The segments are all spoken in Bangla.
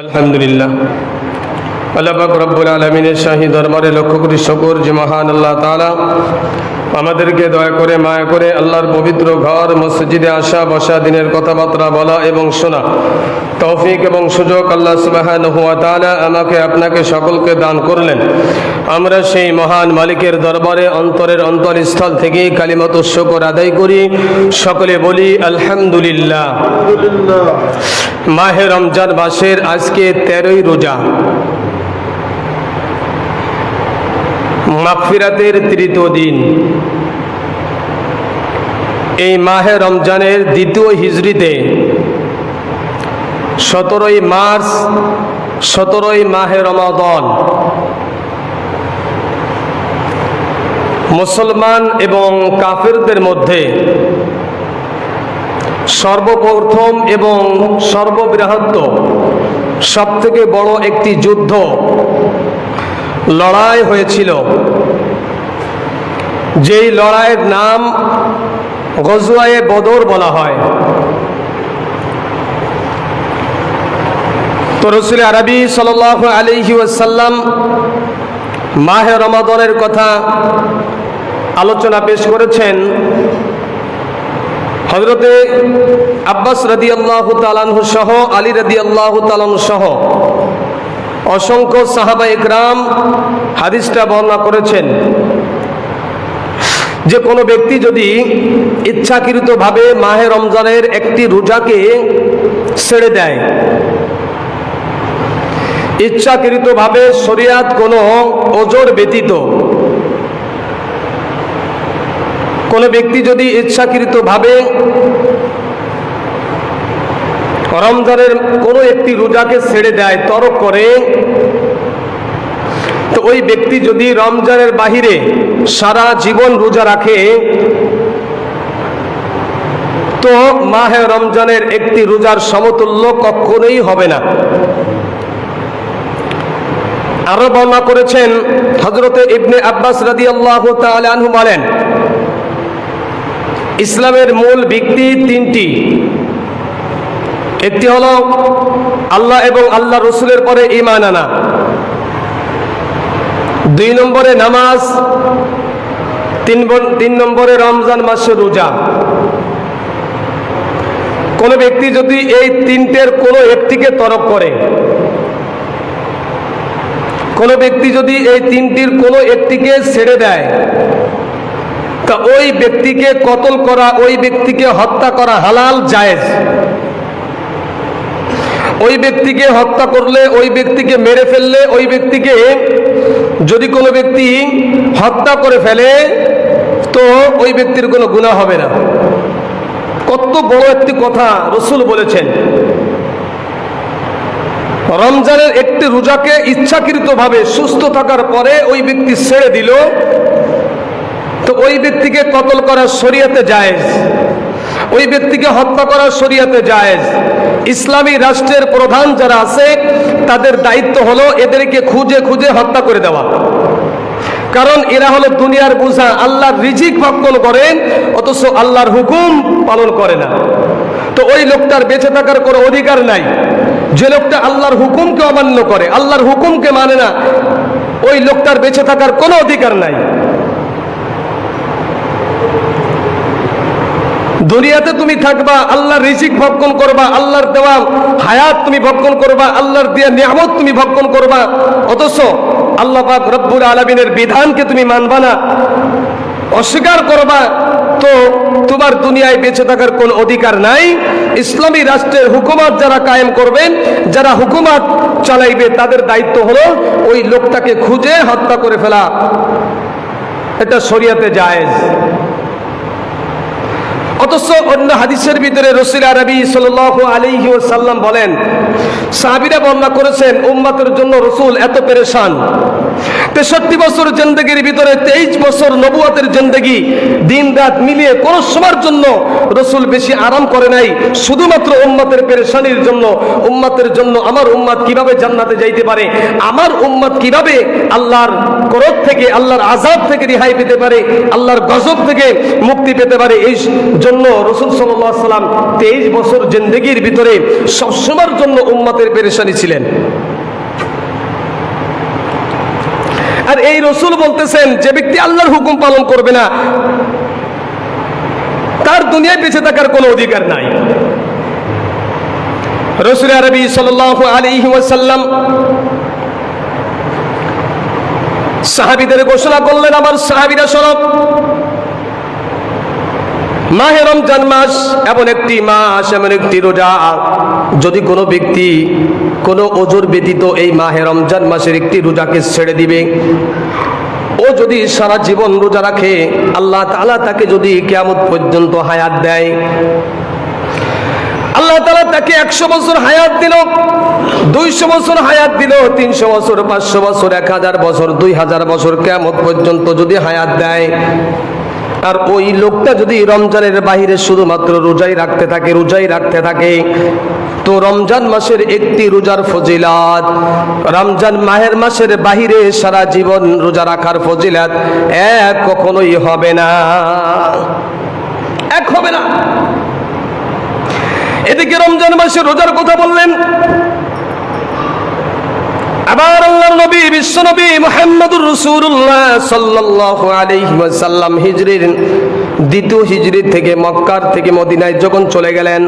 আলহামদুলিল্লাহ, আল্লাহ পাক রব্বুল আলামিনের শাহী দরবারে লক্ষ কোটি শুকর যে মহান আল্লাহ তাআলা আমাদেরকে দয়া করে মায়া করে আল্লাহর পবিত্র ঘর মসজিদে আসা বসা দিনের কথাবার্তা বলা এবং শোনা তৌফিক এবং সুযোগ আল্লাহ সুবহানাহু ওয়া তাআলা আমাকে আপনাকে সকলকে দান করলেন। আমরা সেই মহান মালিকের দরবারে অন্তরের অন্তরস্থল থেকে কালিমাত শুকর আদায় করি, সকলে বলি আলহামদুলিল্লাহ। মাহে রমজান মাসের আজকে 13ই রোজা, মাগফিরাতের তৃতীয় দিন। এই মাহে রমজানের দ্বিতীয় হিজরিতে 17ই মার্চ 17ই মাহে রমাদান মুসলমান এবং কাফিরদের মধ্যে সর্বপ্রথম এবং সর্ববৃহৎ সবথেকে বড় একটি যুদ্ধ লড়াই হয়েছিল, যেই লড়াইয়ের নাম গজওয়ায়ে বদর বলা হয়। তো রাসূল আরবি সাল্লাল্লাহু আলাইহি ওয়াসাল্লাম মাহে রমাদানের কথা আলোচনা পেশ করেছেন। হযরতে আব্বাস রাদিয়াল্লাহু তাআলা আনহু সহ আলী রাদিয়াল্লাহু তাআলা আনহু সহ অসংখ্য সাহাবা ইকরাম হাদিসটা বর্ণনা করেছেন যে কোনো ব্যক্তি যদি ইচ্ছাকৃতভাবে মাহে রমজানের একটি রোজাকে ছেড়ে দেয়, ইচ্ছাকৃতভাবে শরিয়াত কোনো ওজর ব্যতীত কোনো ব্যক্তি যদি ইচ্ছাকৃতভাবে রমজানের কোনো একটি রোজাকে ছেড়ে দেয়, তরক করে, তো ওই ব্যক্তি যদি রমজানের বাহিরে সারা জীবন রোজা রাখে তো মাহে রমজানের একটি রোজার সমতুল্য কখনোই হবে না। আরো বর্ণনা করেছেন হযরতে ইবনে আব্বাস রাদিয়াল্লাহু তাআলা আনহু বলেন, ইসলামের মূল ভিত্তি তিনটি। একটি হলো আল্লাহ এবং আল্লাহ রসুলের পরে ঈমান আনা, 2 নম্বরে নামাজ, 3 নম্বরে রমজান মাসের রোজা। কোনো ব্যক্তি যদি এই তিনটের কোনো একটিকে তরক করে, কোনো ব্যক্তি যদি এই তিনটির কোনো একটিকে ছেড়ে দেয়, তা ওই ব্যক্তিকে কতল করা, ওই ব্যক্তিকে হত্যা করা হালাল জায়েজ। ওই ব্যক্তিকে হত্যা করলে, ওই ব্যক্তিকে মেরে ফেললে, ওই ব্যক্তিকে যদি কোনো ব্যক্তি হত্যা করে ফেলে তো ওই ব্যক্তির কোনো গুনাহ হবে না। কত বড় একটি কথা রাসূল বলেছেন। রমজানের একটি রোজাকে ইচ্ছাকৃতভাবে সুস্থ থাকার পরে ওই ব্যক্তি ছেড়ে দিল, তো ওই ব্যক্তিকে কতল করা শরীয়তে জায়েজ, ওই ব্যক্তিকে হত্যা করা শরীয়তে জায়েজ। ইসলামী রাষ্ট্রের প্রধান যারা আছে তাদের দায়িত্ব হলো এদেরকে খুঁজে খুঁজে হত্যা করে দেওয়া, কারণ এরা হলো দুনিয়ার বোঝা। আল্লাহর রিজিক ভক্ষণ করেন অথচ আল্লাহর হুকুম পালন করে না। তো ওই লোকটার বেঁচে থাকার কোনো অধিকার নাই। যে লোকটা আল্লাহর হুকুমকে অমান্য করে, আল্লাহর হুকুমকে মানে না, ওই লোকটার বেঁচে থাকার কোনো অধিকার নাই। দুনিয়াতে তুমি থাকবা, আল্লাহর রিজিক ভক্ষণ করবা, আল্লাহর দেওয়া হায়াত তুমি ভক্ষণ করবা, আল্লাহর দেওয়া নিয়ামত তুমি ভক্ষণ করবা, অথচ আল্লাহ পাক রব্বুল আলামিনের বিধানকে তুমি মানবা না, অস্বীকার করবা, তো তোমার দুনিয়ায় বেঁচে থাকার কোনো অধিকার নাই। ইসলামী রাষ্ট্রের হুকুমত যারা কায়েম করবেন, যারা হুকুমত চালাইবে, তাদের দায়িত্ব হলো ওই লোকটাকে খুঁজে হত্যা করে ফেলা। এটা শরীয়তে জায়েজ। অথচ অন্য হাদিসের ভিতরে রাসূল আরবি সাল্লাল্লাহু আলাইহি ওয়াসাল্লাম বলেন, সাহাবীরা বর্ণনা করেছেন উম্মতের জন্য রাসূল এত পেরেশান, 63 বছর জিন্দেগির ভিতরে 23 বছর নবুয়তের জিন্দেগি, দিন রাত মিলিয়ে কোন সময়ের জন্য রাসূল বেশি আরাম করে নাই, শুধুমাত্র উম্মতের পেরেশানির জন্য। উম্মতের জন্য আমার উম্মত কিভাবে জান্নাতে যাইতে পারে, আমার উম্মত কিভাবে আল্লাহর ক্রোধ থেকে, আল্লাহর আযাব থেকে রেহাই পেতে পারে, আল্লাহর গজব থেকে মুক্তি পেতে পারে, এই জন্য রাসূল সাল্লাল্লাহু আলাইহি ওয়াসাল্লাম 23 বছর জিন্দেগির ভিতরে সবসময়ের জন্য উম্মতের পেরেশানি ছিলেন। আর এই রাসূল বলতেছেন যে ব্যক্তি আল্লাহর হুকুম পালন করবে না তার দুনিয়ায় বেঁচে থাকার কোনো অধিকার নাই। রাসূল আরবি সাল্লাল্লাহু আলাইহি ওয়াসাল্লাম সাহাবীদের ঘোষণা করলেন, আমার সাহাবীরা শোনো, মাহে রমজান মাস এমন একটি মাস, এমন একটি রোজা, যদি কোনো ব্যক্তি কোনো ওজর ব্যতীত এই মাহে রমজান মাসের একটি রোজাকে ছেড়ে দিবে, ও যদি সারা জীবন রোজা রাখে, আল্লাহ তাআলা তাকে যদি কিয়ামত পর্যন্ত হায়াত দেয়, আল্লাহ তাআলা তাকে 100 বছর হায়াত দিল, 200 বছর হায়াত দিল, 300 বছর, 500 বছর, 1000 বছর, 2000 বছর, কিয়ামত পর্যন্ত যদি হায়াত দেয়, আর ওই লোকটা যদি রমজানের বাহিরে শুধুমাত্র রোজাই রাখতে থাকে, তো রমজান মাসের একটি রোজার ফজিলত, রমজান মাহের মাসের বাহিরে সারা জীবন রোজা রাখার ফজিলত এক কখনোই হবে না, এক হবে না। এদিকে রমজান মাসে রোজার কথা বললেন, আবার আল্লাহর নবী বিশ্ব নবী মুহাম্মদুর রাসূলুল্লাহ সাল্লাল্লাহু আলাইহি ওয়াসাল্লাম হিজরির দ্বিতীয় হিজরি থেকে মক্কার থেকে মদিনায় যখন চলে গেলেন,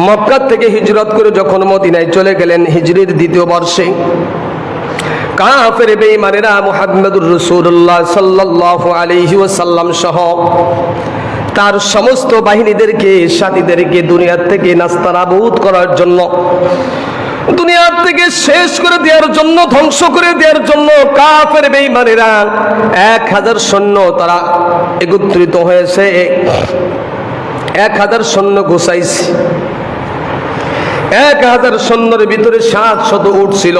মক্কা থেকে হিজরত করে যখন মদিনায় চলে গেলেন হিজরির দ্বিতীয় বর্ষে, কাফের বেঈমানেরা মুহাম্মদুর রাসূলুল্লাহ সাল্লাল্লাহু আলাইহি ওয়াসাল্লাম সহ তার সমস্ত বাহিনীদেরকে, সাথীদেরকে দুনিয়ার থেকে নাস্তানাবুদ করার জন্য, দুনিয়ার থেকে শেষ করে দেওয়ার জন্য, ধ্বংস করে দেওয়ার জন্য কাফের বেঈমানেরা 1000 সৈন্য তারা একত্রিত হয়েছে, 1000 সৈন্য গোছাইছে। 1000 সৈন্যের ভিতরে 700 উট ছিল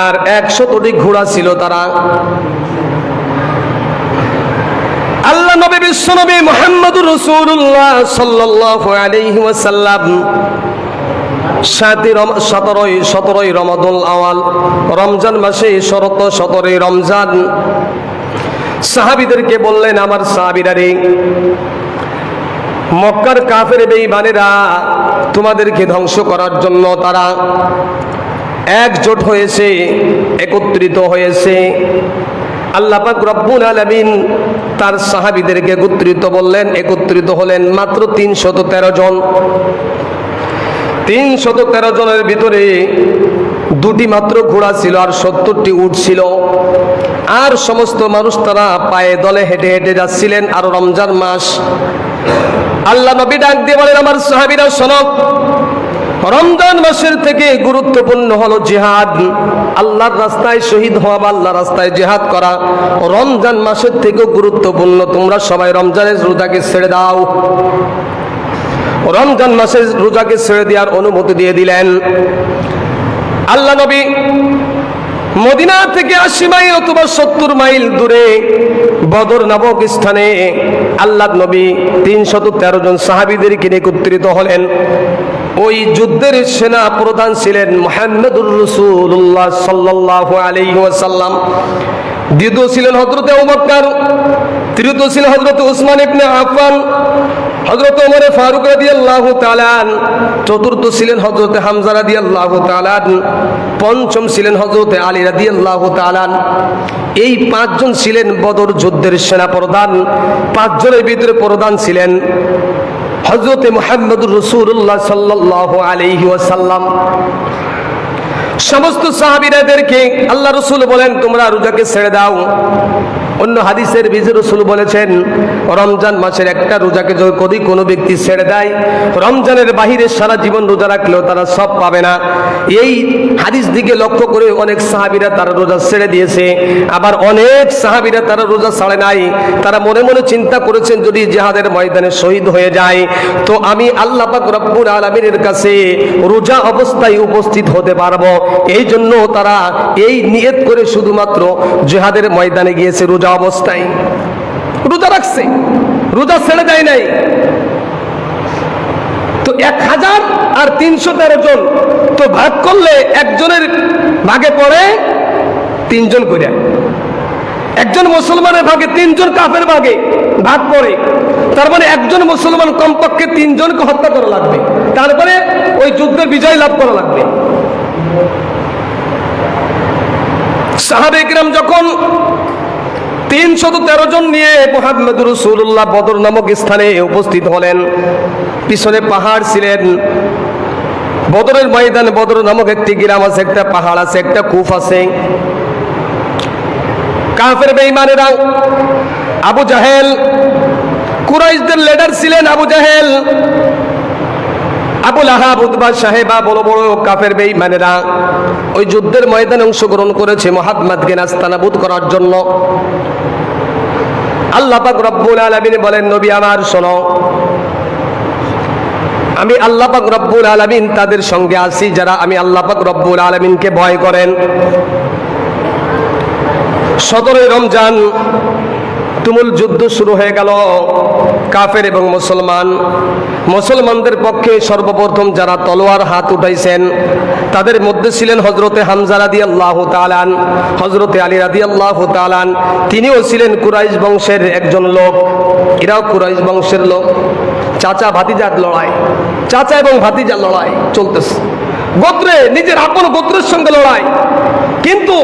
আর 100টি ঘোড়া ছিল। তারা আল্লাহ নবী বিশ্ব নবী মুহাম্মদুর রাসূলুল্লাহ সাল্লাল্লাহু আলাইহি ওয়াসাল্লাম 17ই রমাদুল আওয়াল, রমজান মাসে 17ই রমজান, সাহাবীদেরকে বললেন, আমার সাহাবীরা রে, মক্কার কাফের বেঈমানেরা তোমাদেরকে ধ্বংস করার জন্য তারা একজোট হয়েছে, একত্রিত হয়েছে। আল্লাহ পাক রব্বুল আলামিন তার সাহাবীদেরকে একত্রিত হলেন মাত্র 313 জন। 313 জনের ভিতরে 2টি মাত্র ঘোড়া ছিল আর 70টি উট ছিল, আর সমস্ত মানুষ তারা পায়ে দলে হেঁটে হেঁটে যাচ্ছিলেন। আর রমজান মাস, আল্লাহ নবী ডাক দিয়ে বলেন, আমার সাহাবীরা শোনো, রমজান মাসের থেকে গুরুত্বপূর্ণ হলো জিহাদ, আল্লাহর রাস্তায় শহীদ হওয়া বা আল্লাহর রাস্তায় জিহাদ করা রমজান মাসের থেকেও গুরুত্বপূর্ণ। তোমরা সবাই রমজানের রোজাকে ছেড়ে দাও। রমজান মাসের রোজাকে ছেড়ে দেওয়ার অনুমতি দিয়ে দিলেন। আল্লাহ নবী মদিনা থেকে 80 মাইল অথবা 70 মাইল দূরে বদর নামক স্থানে আল্লাহর নবী 313 জন সাহাবীদেরকে নিয়ে একত্রিত হলেন। ওই যুদ্ধের সেনা প্রধান ছিলেন মুহাম্মদুর রাসূলুল্লাহ সাল্লাল্লাহু আলাইহি ওয়াসাল্লাম, দ্বিতীয় ছিলেন হযরত আবু বকর, তৃতীয় ছিলেন হযরত উসমান ইবনে আফফান, হযরত ওমর ফারুক রাদিয়াল্লাহু তাআলা, চতুর্থ ছিলেন হযরত হামজা রাদিয়াল্লাহু তাআলা, পঞ্চম ছিলেন হযরত আলী রাদিয়াল্লাহু তাআলা। এই 5 জন ছিলেন বদর যুদ্ধের সেনা প্রধান। 5 জনের ভিতরে প্রধান ছিলেন হযরত মুহাম্মদুর রাসূলুল্লাহ সাল্লাল্লাহু আলাইহি ওয়াসাল্লাম। সমস্ত সাহাবীদেরকে আল্লাহ রাসূল বলেন, তোমরা রোজাকে ছেড়ে দাও। অন্য হাদিসের ভিতরে রাসূল বলেছেন, রমজান মাসের একটা রোজাকে যদি কোনো ব্যক্তি ছেড়ে দেয়, রমজানের বাহিরে সারা জীবন রোজা রাখলেও তারা সব পাবে না। এই হাদিস দিকে লক্ষ্য করে অনেক সাহাবীরা তারা রোজা ছেড়ে দিয়েছে, আবার অনেক সাহাবীরা তারা রোজা ছাড়ে নাই। তারা মনে মনে চিন্তা করেছেন, যদি জিহাদের ময়দানে শহীদ হয়ে যায় তো আমি আল্লাহ পাক রব্বুল আলামিনের কাছে রোজা অবস্থায় উপস্থিত হতে পারবো। এই জন্য তারা এই নিয়ত করে শুধুমাত্র জিহাদের ময়দানে গিয়েছে, রোজা অবস্থায় রোজা রাখছে, রোজা ছেড়ে দেয় নাই। তো 1313 জন তো ভাগ করলে একজনের ভাগে পড়ে 3 জন করে। একজন মুসলমানের ভাগে তিনজন কাফের ভাগে ভাগ পড়ে। তার মানে একজন মুসলমান কমপক্ষে তিনজনকে হত্যা করা লাগবে, তারপরে ওই যুদ্ধের বিজয় লাভ করা লাগবে। সাহাবায়ে কিরাম যখন 313 জন নিয়ে মুহাম্মদুর রাসূলুল্লাহ বদর নামক স্থানে উপস্থিত হলেন, পিছনে পাহাড় ছিলেন। বদরের ময়দানে বদর নামক একটি গ্রাম আছে, একটা পাহাড় আছে, একটা কূপ আছে। কাফের বেঈমানেরা আবু জাহেল, কুরাইশদের লিডার ছিলেন আবু জাহেল, আবু লাহাব, উতবা, সাহেবা, বড় বড় কাফের বেঈমানেরা ওই যুদ্ধের ময়দানে অংশগ্রহণ করেছে মুহাম্মদকে নাস্তানাবুদ করার জন্য। আল্লাহ পাক রব্বুল আলামিন বলেন, নবী আমার শোনো, আমি আল্লাহ পাক রব্বুল আলামিন তাদের সঙ্গে আছি যারা আমি আল্লাহ পাক রব্বুল আলামিনকে ভয় করেন। 17 রমজান তুমুল যুদ্ধ শুরু হয়ে গেল। কাফের এবং মুসলমানদের পক্ষে সর্বপ্রথম যারা তলোয়ার হাত উঠাইছেন তাদের মধ্যে ছিলেন হযরতে হামজা রাদিয়াল্লাহু তাআলা, হযরতে আলী রাদিয়াল্লাহু তাআলা। তিনিও ছিলেন কুরাইশ বংশের একজন লোক, এরাও কুরাইশ বংশের লোক। চাচা ভাতিজার লড়াই, চাচা এবং ভাতিজার লড়াই চলতেছে, গোত্রে, নিজের আপন গোত্রের সঙ্গে লড়াই। কিন্তু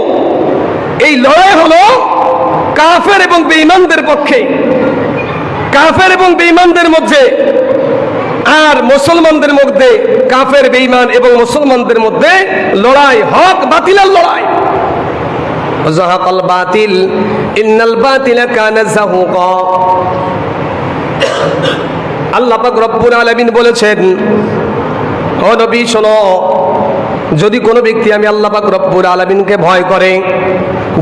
এই লড়াই হলো কাফের এবং বেঈমানদের পক্ষে, কাফের এবং বেঈমানদের মধ্যে, আর মুসলমানদের মধ্যে কাফের, বেঈমান এবং মুসলমানদের মধ্যে লড়াই, হক বাতিলের লড়াই। যাহাকাল বাতিল ইন্নাল বাতিলা কানা যাহুকা। আল্লাহ পাক রব্বুল আলামিন বলেছেন, ও নবী শোনো, যদি কোনো ব্যক্তি আমি আল্লাহ পাক রব্বুল আলামিনকে ভয় করে,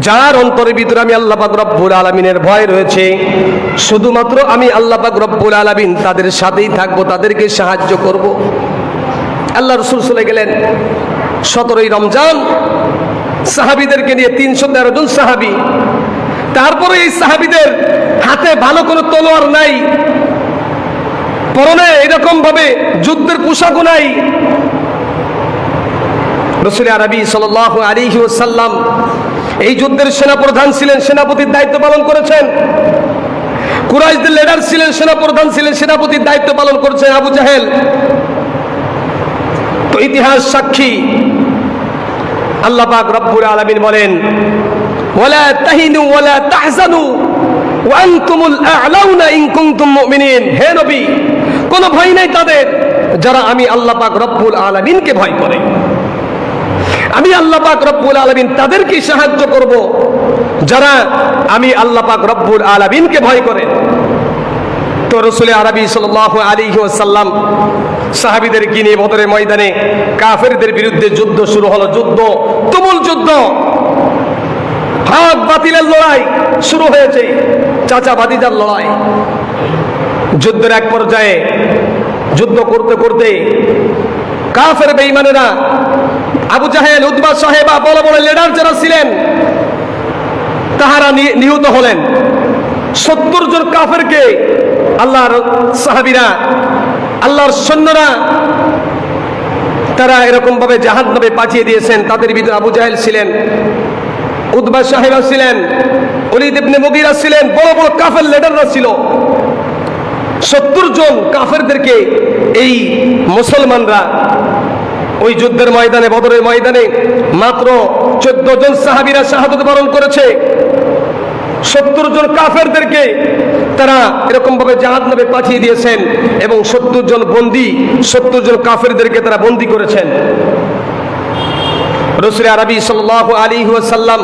যার অন্তরের ভিতরে আমি আল্লাহ পাক রব্বুল আলামিনের ভয় রয়েছে, শুধুমাত্র আমি আল্লাহ পাক রব্বুল আলামিন তাদের সাথেই থাকবো, তাদেরকে সাহায্য করব। আল্লাহ রাসূল চলে গেলেন 17 রমজান সাহাবীদেরকে নিয়ে, 313 জন সাহাবী। তারপরে এই সাহাবীদের হাতে ভালো কোনো তলোয়ার নাই, পরনে এরকম ভাবে যুদ্ধের পোশাকও নাই। রাসূল আরবি সাল্লাল্লাহু আলাইহি ওয়াসাল্লাম এই যুদ্ধের সেনাপ্রধান ছিলেন, সেনাপতির দায়িত্ব পালন করেছেন। কুরাইশদের লিডার ছিলেন, সেনাপ্রধান ছিলেন, সেনাপতির দায়িত্ব পালন করেছেন আবু জাহেল। তো ইতিহাস সাক্ষী, আল্লাহ পাক রব্বুল আলামিন বলেন, ওয়ালা তাহিনু ওয়ালা তাহজানু ওয়া আনতুমুল আ'লাউনা ইন কুনতুম মুমিনিন। হে নবী, কোনো ভয় নাই তাদের যারা আমি আল্লাহ পাক রব্বুল আলামিনকে ভয় করে। আমি আল্লাহ পাক রব্বুল আলামিন তাদেরকে সাহায্য করব যারা আমি আল্লাহ পাক রব্বুল আলামিনকে ভয় করে। তো রাসূল আরবি সাল্লাল্লাহু আলাইহি ওয়াসাল্লাম সাহাবীদেরকে নিয়ে বদরের ময়দানে কাফেরদের বিরুদ্ধে যুদ্ধ শুরু হলো। যুদ্ধ, তুমুল যুদ্ধ, হক বাতিলের লড়াই শুরু হয়েছে, চাচা ভাতিজার লড়াই। যুদ্ধের এক পর্যায়ে যুদ্ধ করতে করতে কাফের বেঈমানেরা, আবু জাহেল, উতবা, সাহেবা, বড় বড় লিডার যারা ছিলেন তাহারা নিহত হলেন। 70 জন কাফেরকে আল্লাহর সাহাবীরা, আল্লাহর সৈন্যরা তারা এরকম ভাবে জাহান্নামে পাঠিয়ে দিয়েছেন। তাদের ভিতরে আবু জাহেল ছিলেন, উতবা সাহেবা ছিলেন, ওলীদ ইবনে মুগীরা ছিলেন, বড় বড় কাফের লিডাররা ছিল। 70 জন কাফেরদেরকে এই মুসলমানরা ওই যুদ্ধের ময়দানে, বদরের ময়দানে মাত্র 14 জন সাহাবীরা শাহাদাত বরণ করেছে। 70 জন কাফেরদেরকে তারা এরকম ভাবে জাহান্নামে পাঠিয়ে দিয়েছেন এবং 70 জন বন্দী, 70 জন কাফেরদেরকে তারা বন্দী করেছেন। রাসূল আরবি সাল্লাল্লাহু আলাইহি ওয়াসাল্লাম,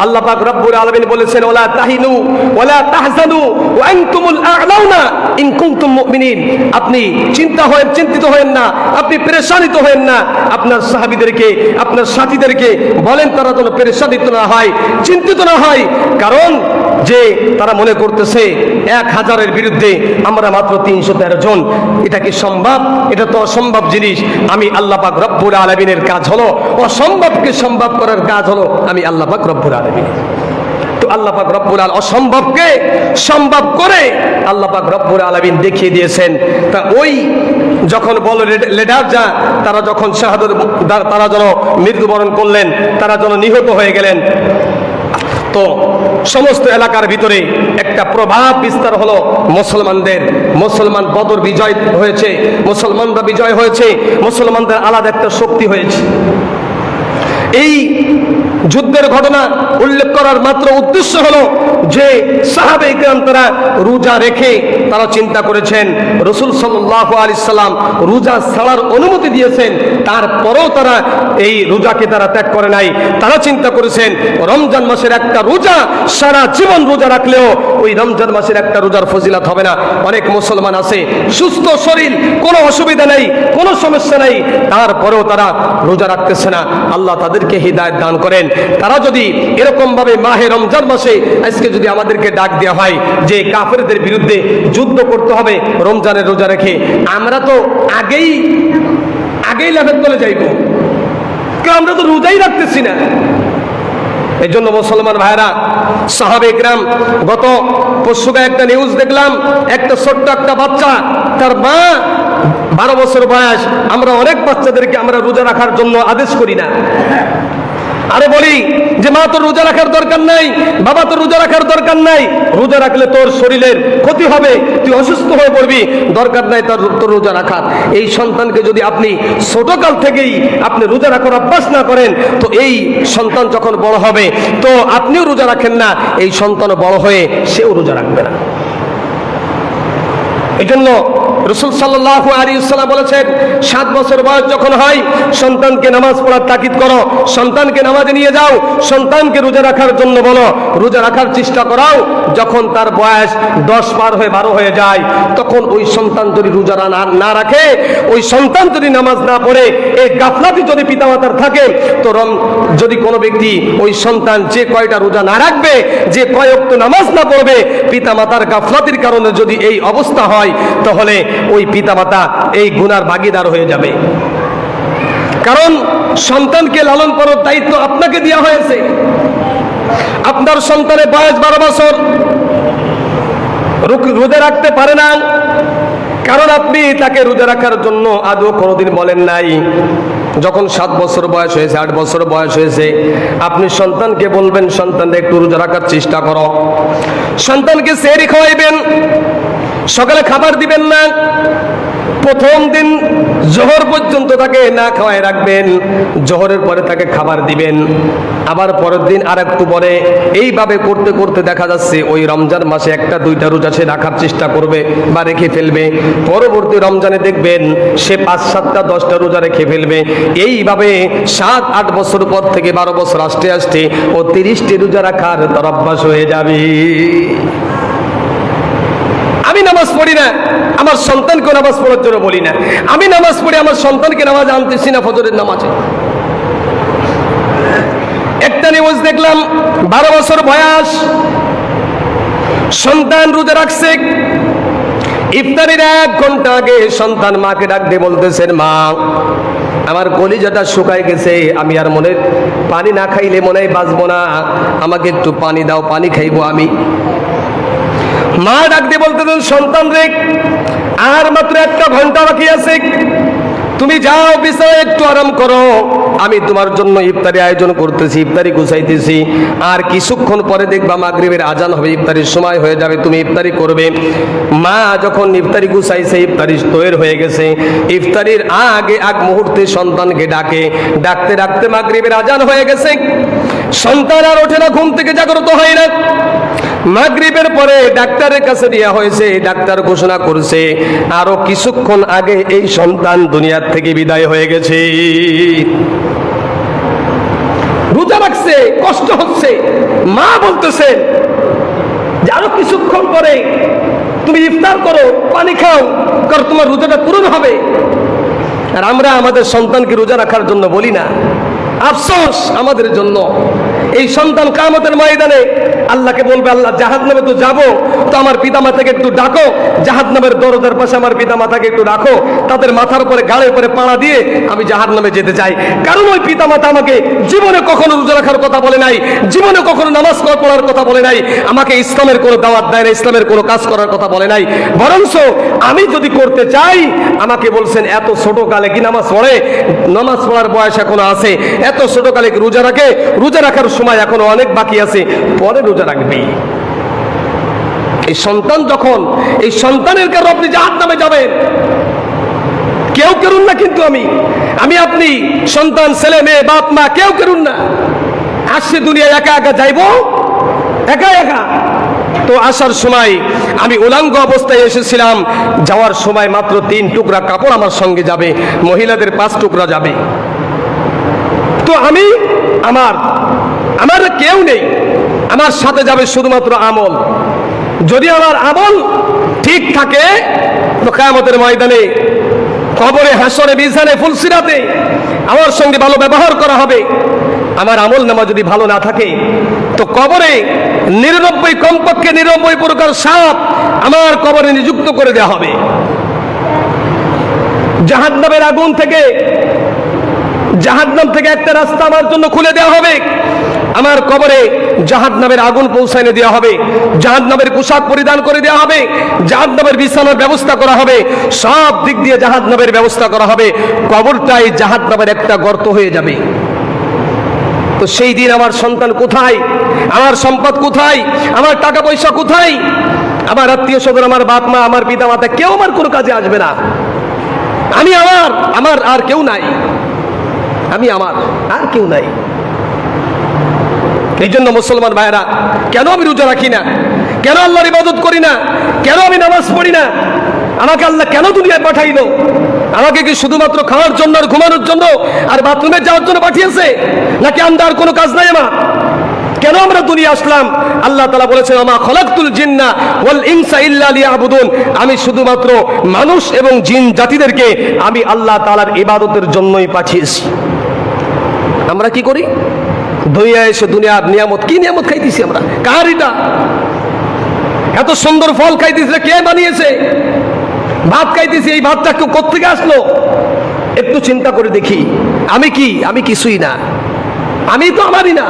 আল্লাহ পাক রব্বুল আলামিন বলেছেন, ওয়ালা তাহিনু ওয়ালা তাহজানু ওয়া আনতুমুল আ'লাউনা ইন কুনতুম মুমিনিন। আপনি চিন্তিত হয়েন না, আপনি পেরেশানিত হয়েন না। আপনার সাহাবীদেরকে, আপনার সাথীদেরকে বলেন তারা যেন পেরেশানিত না হয়, চিন্তিত না হয়। কারণ যে তারা মনে করতেছে 1000-এর বিরুদ্ধে আমরা মাত্র 313 জন। এটা কি সম্ভব? এটা তো অসম্ভব জিনিস। আমি আল্লাহ পাক রব্বুল আলামিনের কাজ হলো অসম্ভবকে সম্ভব করার কাজ হলো আমি আল্লাহ পাক রব্বুল আলামিন। তো আল্লাহ পাক রব্বুল আলামিন অসম্ভবকে সম্ভব করে আল্লাহ পাক রব্বুল আলামিন দেখিয়ে দিয়েছেন। তা ওই যখন বলো লিডার যা, তারা যখন শাহাদাত, তারা যেন মৃত্যুবরণ করলেন, তারা যেন নিহত হয়ে গেলেন। তো সমস্ত এলাকার ভিতরে একটা প্রভাব বিস্তার হলো মুসলমানদের। মুসলমান বদর বিজয় হয়েছে, মুসলমানরা বিজয় হয়েছে, মুসলমানদের আলাদা একটা শক্তি হয়েছে। এই যুদ্ধের ঘটনা উল্লেখ করার মাত্র উদ্দেশ্য হলো যে সাহাবায়ে কেরাম তারা রোজা রেখে তারা চিন্তা করেছেন রাসূল সাল্লাল্লাহু আলাইহি সাল্লাম রোজা ছাড়ার অনুমতি দিয়েছেন, তারপরেও তারা এই রোজাকে তারা ত্যাগ করে নাই। তারা চিন্তা করেছেন রমজান মাসের একটা রোজা সারা জীবন রোজা রাখলেও ওই রমজান মাসের একটা রোজার ফজিলত হবে না। অনেক মুসলমান আছে সুস্থ শরীর, কোনো অসুবিধা নেই, কোনো সমস্যা নেই, তারপরেও তারা রোজা রাখতেছে না। আল্লাহ তাদেরকে হিদায়াত দান করেন। তারা যদি এরকম ভাবে মাহে রমজান মাসে আজকে যদি আমাদেরকে ডাক দেওয়া হয় যে কাফেরদের বিরুদ্ধে যুদ্ধ করতে হবে রমজানের রোজা রেখে, আমরা তো আগেই লাফের তলে যাইব, কারণ আমরা তো রোজাই রাখতেছি না। এই জন্য মুসলমান ভাইরা, সাহাবায়ে কেরাম, গত পরশুকে একটা নিউজ দেখলাম, একটা ছোট্ট একটা বাচ্চা, তার মা 12 বছর বয়স। আমরা অনেক বাচ্চাদেরকে আমরা রোজা রাখার জন্য আদেশ করি না, আরে বলি যে মা তোর রোজা রাখার দরকার নাই, বাবা তোর রোজা রাখার দরকার নাই, রোজা রাখলে তোর শরীরের ক্ষতি হবে, তুই অসুস্থ হয়ে পড়বি, দরকার নাই তোর রোজা রাখার। এই সন্তানকে যদি আপনি ছোটকাল থেকেই আপনি রোজা রাখার অভ্যাস না করেন, তো এই সন্তান যখন বড় হবে তো আপনিও রোজা রাখেন না, এই সন্তান বড় হয়ে সেও রোজা রাখবে না। এই জন্য রাসূল সাল্লাল্লাহু আলাইহি ওয়াসাল্লাম বলেছেন 7 বছর বয়স যখন হয় সন্তানকে নামাজ পড়ার তাকিদ করো, সন্তানকে নামাজে নিয়ে যাও, সন্তানকে রোজা রাখার জন্য বলো, রোজা রাখার চেষ্টা করাও। যখন তার বয়স 10 পার হয়ে 12 হয়ে যায়, তখন ওই সন্তান যদি রোজা না রাখে, ওই সন্তান যদি নামাজ না পড়ে, এই গাফলাতি যদি পিতামাতার থাকে, তো যদি কোনো ব্যক্তি ওই সন্তান যে কয়টা রোজা না রাখবে, যে কয় ওয়াক্ত নামাজ না পড়বে, পিতামাতার গাফলাতির কারণে যদি এই অবস্থা হয়, তাহলে ওই পিতামাতা এই গুনার ভাগীদার হয়ে যাবে। কারণ সন্তানকে লালন পালনের দায়িত্ব আপনাকে দেওয়া হয়েছে। আপনার সন্তানের বয়স 12 বছর, রোজা রাখতে পারে না, কারণ আপনি তাকে রোজা রাখার জন্য আদৌ কোনোদিন বলেন নাই। যখন 7 বছর বয়স হয়েছে, 8 বছর বয়স হয়েছে, আপনি সন্তানকে বলবেন সন্তানকে একটু রোজা রাখার চেষ্টা করো, সন্তানকে সেহরি খাওয়াইবেন, সকালে খাবার দিবেন না, প্রথম দিন জোহর পর্যন্ত তাকে না খাওয়ায় রাখবেন, জোহরের পরে তাকে খাবার দিবেন, আবার পরের দিন আর একটু পরে, এইভাবে করতে করতে দেখা যাচ্ছে ওই রমজান মাসে 1-2টা রোজা সে রাখার চেষ্টা করবে বা রেখে ফেলবে। পরবর্তী রমজানে দেখবেন সে 5-7টা 10টা রোজা রেখে ফেলবে। এইভাবে 7-8 বছর পর থেকে 12 বছর আসতে আসতে ও 30টি রোজা রাখার তার অভ্যাস হয়ে যাবে। আমি নামাজ পড়ি না, আমার সন্তানকে নামাজ পড়ার জন্য বলি না। আমি নামাজ পড়ি, আমার সন্তানকে নামাজ আনতেছি না ফজরের নামাজে। একটা নিউজ দেখলাম, 12 বছর বয়স সন্তান রোজা রাখছে, ইফতারির 1 ঘন্টা আগে সন্তান মাকে ডাক দিয়ে বলতেছেন, মা আমার কলিজাটা শুকায় গেছে, আমি আর মনে পানি না খাইলে মনে হয় বাঁচবো না, আমাকে একটু পানি দাও, পানি খাইবো আমি। মা ডাক দিয়ে বলতেছেন, সন্তান রে আর মাত্র 1 ঘন্টা বাকি আছে, তুমি যাও বিছানায় একটু আরাম করো, আমি তোমার জন্য ইফতারি আয়োজন করতেছি, ইফতারি গুছাইতেছি, আর কিছুক্ষণ পরে দেখবা মাগরিবের আজান হবে, ইফতারির সময় হয়ে যাবে, তুমি ইফতারি করবে। মা যখন ইফতারি গুছাইছে, ইফতারি তৈরি হয়ে গেছে, ইফতারির আগ মুহূর্তে সন্তানকে ডাকতে ডাকতে মাগরিবের আজান হয়ে গেছে। সন্তান আর ওঠে না, ঘুম থেকে জাগ্রত হয় না। মাগরিবের পরে ডাক্তারের কাছে দেওয়া হয়েছে, ডাক্তার ঘোষণা করছে আরো কিছুক্ষণ আগে এই সন্তান দুনিয়ার থেকে বিদায় হয়ে গেছে। রোজা রাখছে, কষ্ট হচ্ছে, মা বলতেছে যে আরো কিছুক্ষণ পরে তুমি ইফতার করো, পানি খাও, কারণ তোমার রোজাটা পূরণ হবে। আর আমরা আমাদের সন্তানকে রোজা রাখার জন্য বলি না। আফসোস আমাদের জন্য। এই সন্তান কিয়ামতের ময়দানে আল্লাহকে বলবে, আল্লাহ জাহান্নামে তো যাব, তো আমার পিতামাতাকে একটু ডাকো, জাহান্নামের দরজার পাশে আমার পিতামাতাকে একটু ডাকো, তাদের মাথার উপরে গালের উপরে পাড়া দিয়ে আমি জাহান্নামে যেতে চাই। কারণ ওই পিতামাতা আমাকে জীবনে কখনো রোজা রাখার কথা বলে নাই, জীবনে কখনো নামাজ পড়ার কথা বলে নাই, আমাকে ইসলামের কোনো দাওয়াত দেয় না, ইসলামের কোনো কাজ করার কথা বলে নাই। বরঞ্চ আমি যদি করতে চাই, আমাকে বলছেন এত ছোটকালে কি নামাজ পড়ে, নামাজ পড়ার বয়স এখনো আছে, এত ছোটকালে কি রোজা রাখে, রোজা রাখার সময় এখনো অনেক বাকি আছে, পরে রোজা রাখবে। এই সন্তান যখন, এই সন্তানের কারণে আপনি জাহান্নামে যাবেন, কেউ করুন না, কিন্তু আমি আপনি সন্তান, ছেলে মেয়ে, বাপ মা কেউ করুন না। আসছে দুনিয়ায় একা একা যাইব, একা একা। তো আসার সময় আমি উলাঙ্গ অবস্থায় এসেছিলাম, যাওয়ার সময় মাত্র 3 টুকরা কাপড় আমার সঙ্গে যাবে, মহিলাদের 5 টুকরা যাবে। তো আমার কেউ নেই, আমার সাথে যাবে শুধুমাত্র আমল। যদি আমার আমল ঠিক থাকে তো কিয়ামতের ময়দানে, কবরে, হাসরে, মিজানে, ফুলসিরাতে আমার সঙ্গে ভালো ব্যবহার করা হবে। আমার আমল নামা যদি ভালো না থাকে তো কবরে 99, কমপক্ষে 99 প্রকার সাপ আমার কবরে নিযুক্ত করে দেওয়া হবে। জাহান্নামের আগুন থেকে, জাহান্নাম থেকে একটা রাস্তা আমার জন্য খুলে দেওয়া হবে। আমার কবরে জাহান্নামের আগুন পৌঁছানো দেওয়া হবে, জাহান্নামের পোশাক পরিধান করে দেওয়া হবে, জাহান্নামের বিছানার ব্যবস্থা করা হবে, সব দিক দিয়ে জাহান্নামের ব্যবস্থা করা হবে। কবরটাই জাহান্নামের একটা গর্ত হয়ে যাবে। তো সেই দিন আমার সন্তান কোথায়, আমার সম্পদ কোথায়, আমার টাকা পয়সা কোথায়, আমার আত্মীয় স্বজন, আমার বাপ মা, আমার পিতা মাতা, কেউ আমার কোনো কাজে আসবে না। আমি আমার আর কেউ নাই, আমার আর কেউ নাই। এই জন্য মুসলমান ভাইরা, কেন আমি রোজা রাখি না, কেন আল্লাহর ইবাদত করি না, কেন আমি নামাজ পড়ি না? আমাকে আল্লাহ কেন দুনিয়ায় পাঠাইলো? আমাকে কি শুধুমাত্র খাওয়ার জন্য আর ঘুমানোর জন্য আর বাথরুমে যাওয়ার জন্য পাঠিয়েছে, নাকি আমার কোনো কাজ নাই? কেন আমরা দুনিয়া আসলাম? আল্লাহ তাআলা বলেছেন, ওমা খলাকতুল জিন্না ওয়াল ইনসা ইল্লা লিয়াবুদুন, আমি শুধুমাত্র মানুষ এবং জিন জাতিদেরকে আমি আল্লাহ তাআলার ইবাদতের জন্যই পাঠিয়েছি। আমরা কি করি? দুনিয়া এসে দুনিয়ার নিয়ামত, কি নিয়ামত খাইতেছি আমরা? কার এটা? এত সুন্দর ফল খাইতেছে, কে বানিয়েছে? ভাত খাইতেছি, এই ভাতটা কেউ কোত্থেকে আসলো? একটু চিন্তা করে দেখি, আমি কিছুই না, আমি তো আমারই না।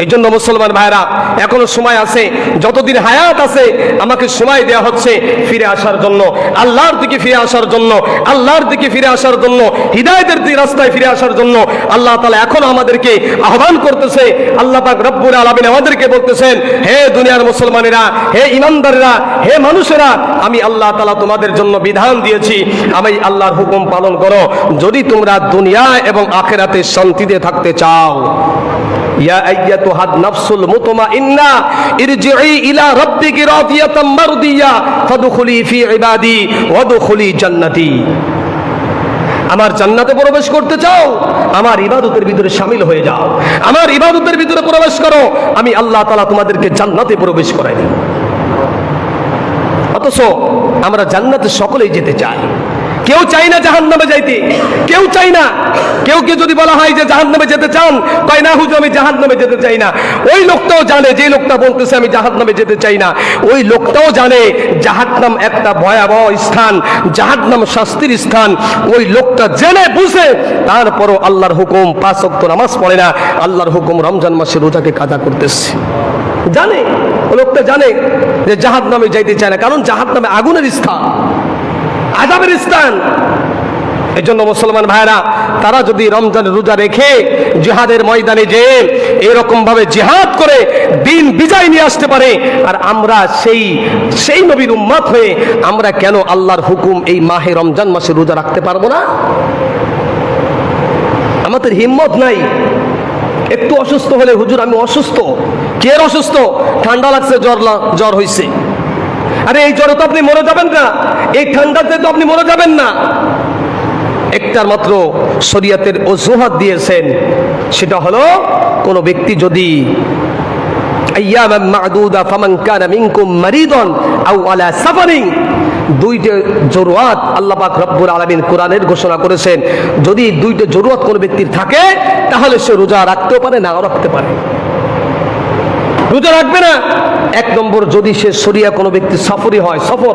এই জন্য মুসলমান ভাইরা, এখনো সময় আছে, যতদিন হায়াত আছে আমাকে সময় দেওয়া হচ্ছে ফিরে আসার জন্য, আল্লাহর দিকে ফিরে আসার জন্য, আল্লাহর দিকে ফিরে আসার জন্য, হিদায়াতের রাস্তায় ফিরে আসার জন্য আল্লাহ তাআলা এখনো আমাদেরকে আহ্বান করতেছে। আল্লাহ পাক রব্বুল আলামিন আমাদেরকে বলতেছেন, হে দুনিয়ার মুসলমানেরা, হে ইমানদারেরা, হে মানুষেরা, আমি আল্লাহ তাআলা তোমাদের জন্য বিধান দিয়েছি, আমি আল্লাহর হুকুম পালন করো যদি তোমরা দুনিয়া এবং আখিরাতে শান্তিতে থাকতে চাও। ইয়া আইয়াতুহান নাফসুল মুতমাইন্না ইরজিই ইলা রাব্বিকি রাদিয়াতাম মারদিয়া ফাদখুলি ফি ইবাদি ওয়াদখুলি জান্নাতি। আমার জান্নাতে প্রবেশ করতে চাও, আমার ইবাদতের ভিতরে শামিল হয়ে যাও, আমার ইবাদতের ভিতরে প্রবেশ করো, আমি আল্লাহ তাআলা তোমাদেরকে জান্নাতে প্রবেশ করাই দেব। অথচ আমরা জান্নাতে সকলেই যেতে চাই, কেউ চাই না জাহান্নামে যাইতে, কেউ চাই না। কেউ যদি বলা হয় যে জাহান্নামে যেতে চান, কয় না হুজুর আমি জাহান্নামে যেতে চাই না। ওই লোকটাও জানে, যে লোকটা বলতেছে আমি জাহান্নামে যেতে চাই না, ওই লোকটাও জানে জাহান্নাম একটা ভয়াবহ স্থান, জাহান্নাম শাস্তির স্থান। ওই লোকটা জেনে বুঝে তারপরও আল্লাহর হুকুম 5 ওয়াক্ত নামাজ পড়ে না, আল্লাহর হুকুম রমজান মাসে রোজাকে কাজা করতেছে। জানে, ওই লোকটা জানে যে জাহান্নামে যাইতে চায় না, কারণ জাহান্নামে আগুনের স্থান, আযাবের স্থান। এই জন্য মুসলমান ভাইরা, তারা যদি রমজান রোজা রেখে জিহাদের ময়দানে যে এরকম ভাবে জিহাদ করে দিন বিজয় নিয়ে আসতে পারে, আর আমরা সেই নবীর উম্মত হয়ে আমরা কেন আল্লাহর হুকুম এই মাহে রমজান মাসে রোজা রাখতে পারবো না? আমাদের হিম্মত নাই। একটু অসুস্থ হলে হুজুর আমি অসুস্থ, কে অসুস্থ? ঠান্ডা লাগছে, জ্বর হয়েছে। আরে এই জ্বরে তো আপনি মরে যাবেন না, এই ঠান্ডাতে তো আপনি মরে যাবেন না। একটার মাত্র শরীয়তের অজুহাত দিয়েছেন, সেটা হলো কোন ব্যক্তি যদি আইয়ামান মা'দুদা ফামান কানা মিনকুম মারিদান আও আলা সাফারিন, দুইটা জরুরত আল্লাহ পাক রব্বুল আলামিন কোরআনের ঘোষণা করেছেন, যদি দুইটা জরুরত কোন ব্যক্তির থাকে তাহলে সে রোজা রাখতেও পারে, নাও রাখতে পারে। রোজা রাখবে না, 1 নম্বর যদি সে শরিয়া কোনো ব্যক্তি সফরই হয়, সফর।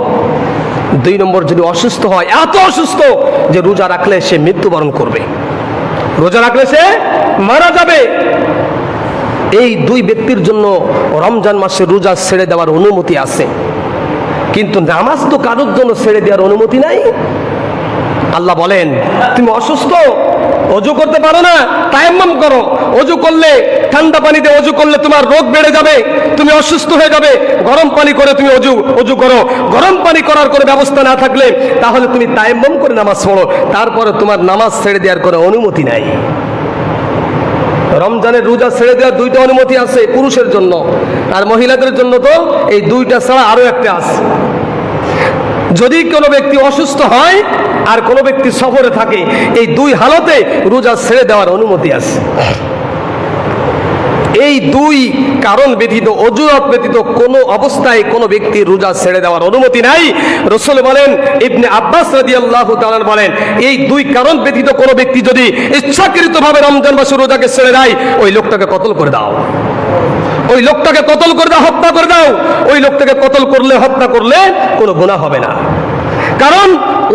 2 নম্বর যদি অসুস্থ হয়, এত অসুস্থ যে রোজা রাখলে সে মৃত্যুবরণ করবে, রোজা রাখলে সে মারা যাবে। এই 2 ব্যক্তির জন্য রমজান মাসে রোজা ছেড়ে দেওয়ার অনুমতি আছে, কিন্তু নামাজ তো কারোর জন্য ছেড়ে দেওয়ার অনুমতি নাই। আল্লাহ বলেন, তুমি অসুস্থ, অজু করতে পারো না, তায়াম্মাম করো। অজু করলে, ঠান্ডা পানিতে অজু করলে তোমার রোগ বেড়ে যাবে, তুমি অসুস্থ হয়ে যাবে। গরম পানি করে তুমি অজু করো। গরম পানি করার কোনো ব্যবস্থা না থাকলে তাহলে তুমি তায়াম্মাম করে নামাজ পড়ো। তারপরে তোমার নামাজ ছেড়ে দেওয়ার কোনো অনুমতি নাই। রমজানের রোজা ছেড়ে দেওয়ার দুইটা অনুমতি আছে, পুরুষের জন্য, আর মহিলাদের জন্য তো এই দুইটা ছাড়া আরো একটা আছে। যদি কোনো ব্যক্তি অসুস্থ হয় আর কোনো ব্যক্তি সফরে থাকে, এই দুই হালতে রোজা ছেড়ে দেওয়ার অনুমতি আছে। এই দুই কারণ ব্যতীত, অজুহাত ব্যতীত কোনো অবস্থায় কোনো ব্যক্তি রোজা ছেড়ে দেওয়ার অনুমতি নাই। রাসূল বলেন, ইবনে আব্বাস রাদিয়াল্লাহু তাআলা বলেন, এই দুই কারণ ব্যতীত কোনো ব্যক্তি যদি ইচ্ছাকৃতভাবে রমজান মাসে রোজাকে ছেড়ে দেয়, ওই লোকটাকে কতল করে দাও, ওই লোকটাকে কতল করে দাও, হত্যা করে দাও। ওই লোকটাকে কতল করলে, হত্যা করলে কোনো গুনাহ হবে না, কারণ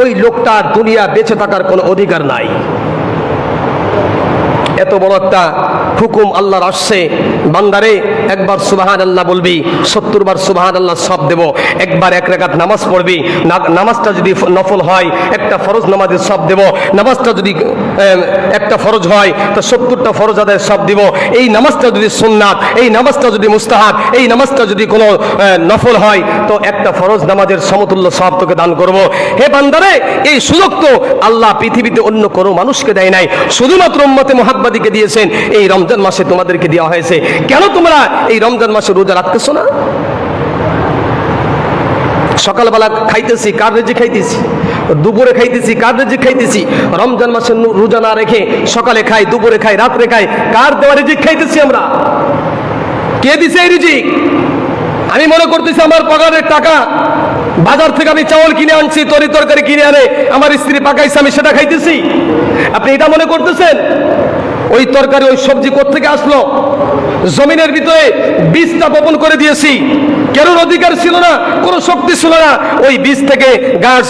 ওই লোকটার দুনিয়া বেঁচে থাকার কোনো অধিকার নাই। এত বড় একটা হুকুম আল্লাহর আসছে, বান্দারে একবার সুবহানাল্লাহ বলবি, 70 বার সুবহানাল্লাহ সব দেব। একবার এক রাকাত নামাজ পড়বি, নামাজটা যদি নফল হয় একটা ফরজ নামাজের সব দেব। নামাজটা যদি একটা ফরজ হয় তো 70টা ফরজ আদায়ের সব দিব। এই নামাজটা যদি সুন্নাত, এই নামাজটা যদি মুস্তাহাব, এই নামাজটা যদি কোনো নফল হয় তো একটা ফরজ নামাজের সমতুল্য সব তোকে দান করব। হে বান্দারে, এই সুযোগ তো আল্লাহ পৃথিবীতে অন্য কোনো মানুষকে দেয় নাই, শুধুমাত্র উম্মতে মুহাম্মাদীকে দিয়েছেন। এই রমজান মাসে তোমাদেরকে দেওয়া হয়েছে। কেন তোমরা এই রমজান মাসে রোজা রাখতেছো না? সকালবেলা খাইতেছি, কার রিজিক খাইতেছি? দুপুরে খাইতেছি, কার রিজিক খাইতেছি? রমজান মাসে রোজা না রেখে সকালে খাই, দুপুরে খাই, রাত্রে খাই, কার দেওয়া রিজিক খাইতেছি আমরা? কে দিছে এই রিজিক? আমি মনে করতেছি আমার পগারের টাকা, বাজার থেকে আমি চাউল কিনে আনছি, তরকারি কিনে আনে আমার স্ত্রী পাকাইছে, আমি সেটা খাইতেছি। আপনি এটা মনে করতেছেন? ওই তরকারি, ওই সবজি কোত্থেকে আসলো? জমিনের ভিতরে বীজটা বপন করে দিয়েছি, কারোর অধিকার ছিল না, কোনো শক্তি ছিল না ওই বীজ থেকে গাছ